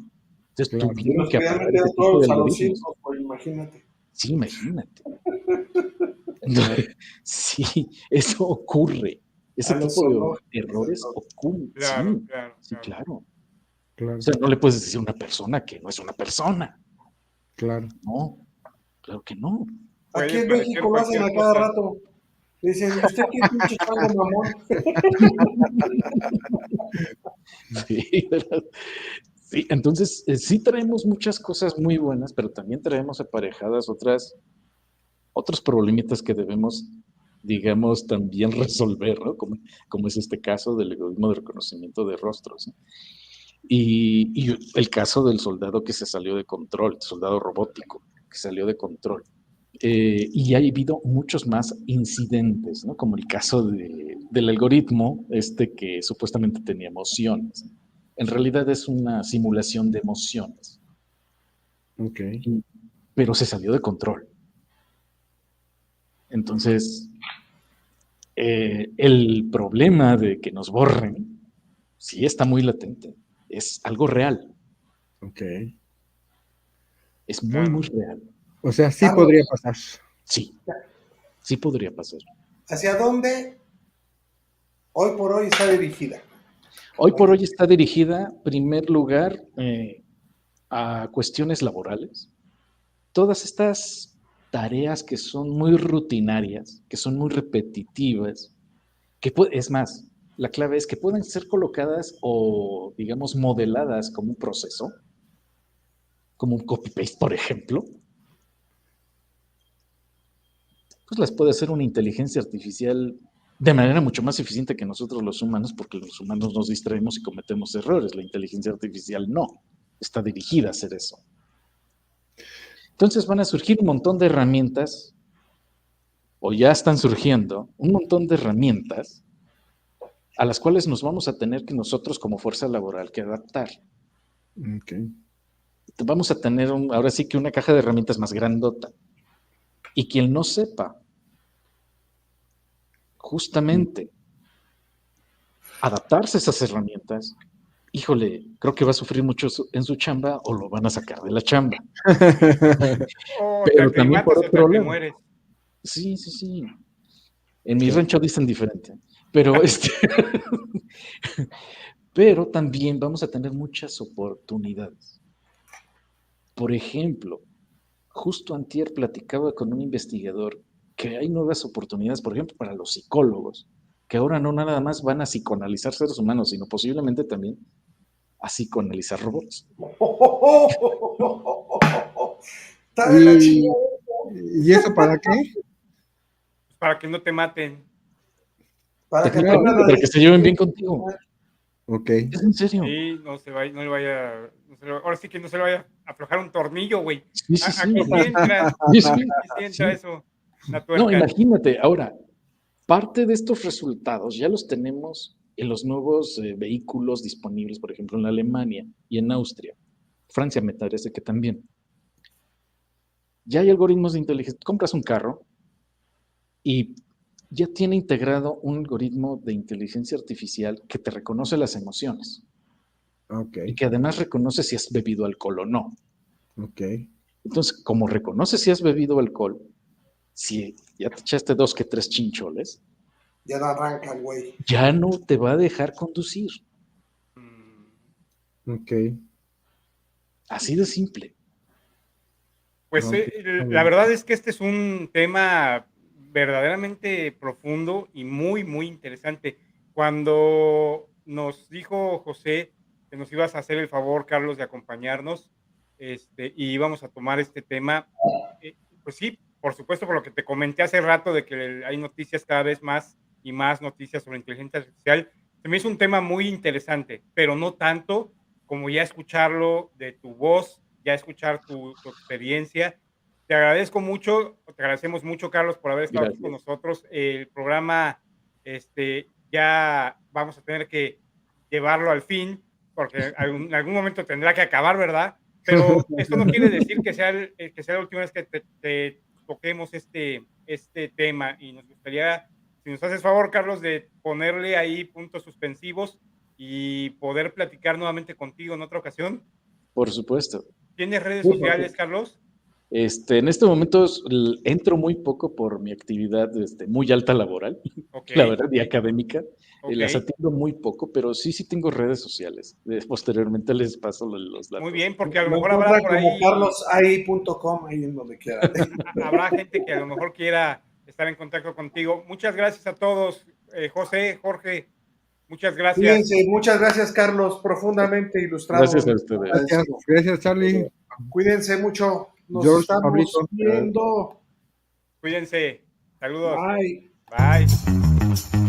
Entonces Claro. tuvieron Los que querían apagar meter ese a tipo de todos a los algoritmos. circos, pues imagínate. Sí, imagínate. Sí, eso ocurre. Ese A los tipo de zoológicos, errores a todos. ocurren. claro, Sí, claro, sí, claro. claro. O sea, no le puedes decir a una persona que no es una persona. Claro. No, claro que no. Puede Aquí en parecer México lo hacen a cualquier cada cosa. rato. Dicen, ¿y usted qué pinche chango mamón? Sí, ¿verdad? Sí, entonces sí traemos muchas cosas muy buenas, pero también traemos aparejadas otros problemitas que debemos, digamos, también resolver, ¿no? Como es este caso del algoritmo de reconocimiento de rostros, ¿no? Y el caso del soldado que se salió de control, el soldado robótico que salió de control. Y ha habido muchos más incidentes, ¿no? Como el caso del algoritmo que supuestamente tenía emociones. En realidad es una simulación de emociones, Ok. pero se salió de control. Entonces, el problema de que nos borren sí está muy latente, es algo real, Ok. es muy, muy Claro. real. O sea, sí Carlos. podría pasar. Sí, sí podría pasar. ¿Hacia dónde hoy por hoy está dirigida? Hoy por hoy está dirigida, en primer lugar, a cuestiones laborales. Todas estas tareas que son muy rutinarias, que son muy repetitivas, es más, la clave es que pueden ser colocadas o, digamos, modeladas como un proceso, como un copy-paste, por ejemplo, pues las puede hacer una inteligencia artificial de manera mucho más eficiente que nosotros los humanos, porque los humanos nos distraemos y cometemos errores. La inteligencia artificial no, está dirigida a hacer eso. Entonces van a surgir un montón de herramientas, o ya están surgiendo, un montón de herramientas a las cuales nos vamos a tener que nosotros como fuerza laboral que adaptar. Ok. Vamos a tener ahora sí que una caja de herramientas más grandota. Y quien no sepa justamente adaptarse a esas herramientas, híjole, creo que va a sufrir mucho en su chamba o lo van a sacar de la chamba. O te Pero también por aclimatas o te otro lado, mueres. sí. En mi rancho dicen diferente, pero pero también vamos a tener muchas oportunidades. Por ejemplo, justo antier platicaba con un investigador que hay nuevas oportunidades, por ejemplo, para los psicólogos, que ahora no nada más van a psicoanalizar seres humanos, sino posiblemente también a psicoanalizar robots. Está de la ¿Y, chingada. ¿Y eso para qué? Para que no te maten. Para que Técnicamente, aprendan a para que se lleven bien contigo. Ok. Es en serio. Sí, no le vaya, ahora sí que no se le vaya a aflojar un tornillo, güey. Sí, sí, sí. Aquí sí entra, Sí, sí. aquí sí entra Sí. eso, la No, tuerca. imagínate, ahora, parte de estos resultados ya los tenemos en los nuevos vehículos disponibles, por ejemplo, en Alemania y en Austria. Francia me parece que también. Ya hay algoritmos de inteligencia. Compras un carro y ya tiene integrado un algoritmo de inteligencia artificial que te reconoce las emociones Ok. y que además reconoce si has bebido alcohol o no. Ok. Entonces, como reconoce si has bebido alcohol, si ya te echaste 2 que 3 chincholes, Ya no arrancan, güey. ya no te va a dejar conducir. Ok. Así de simple. Pues Ok. la verdad es que este es un tema verdaderamente profundo y muy, muy interesante. Cuando nos dijo José que nos ibas a hacer el favor, Carlos, de acompañarnos, y íbamos a tomar este tema, pues sí, por supuesto, por lo que te comenté hace rato de que hay noticias cada vez más y más noticias sobre inteligencia artificial, se me hizo un tema muy interesante, pero no tanto como ya escucharlo de tu voz, ya escuchar tu experiencia. Te agradezco mucho, te agradecemos mucho, Carlos, por haber estado aquí con Gracias. nosotros. El programa, ya vamos a tener que llevarlo al fin, porque en algún momento tendrá que acabar, ¿verdad? Pero esto no quiere decir que sea, que sea la última vez que te toquemos este tema, y nos gustaría, si nos haces favor, Carlos, de ponerle ahí puntos suspensivos y poder platicar nuevamente contigo en otra ocasión. Por supuesto. ¿Tienes redes Sí, sociales, Carlos? En este momento entro muy poco por mi actividad muy alta laboral, Ok, la verdad, y académica. Las ok. atiendo muy poco, pero sí tengo redes sociales. Posteriormente les paso los Muy datos. bien, porque a lo Me mejor habrá encuentran por como ahí, carlosai.com, ahí en donde quieran. habrá gente que a lo mejor quiera estar en contacto contigo. Muchas gracias a todos, José, Jorge, muchas gracias. Cuídense, muchas gracias, Carlos, profundamente ilustrado. Gracias a ustedes. Gracias. Gracias, Charlie. Cuídense mucho, nos George, estamos Pablito. viendo. Cuídense. Saludos. Bye. Bye.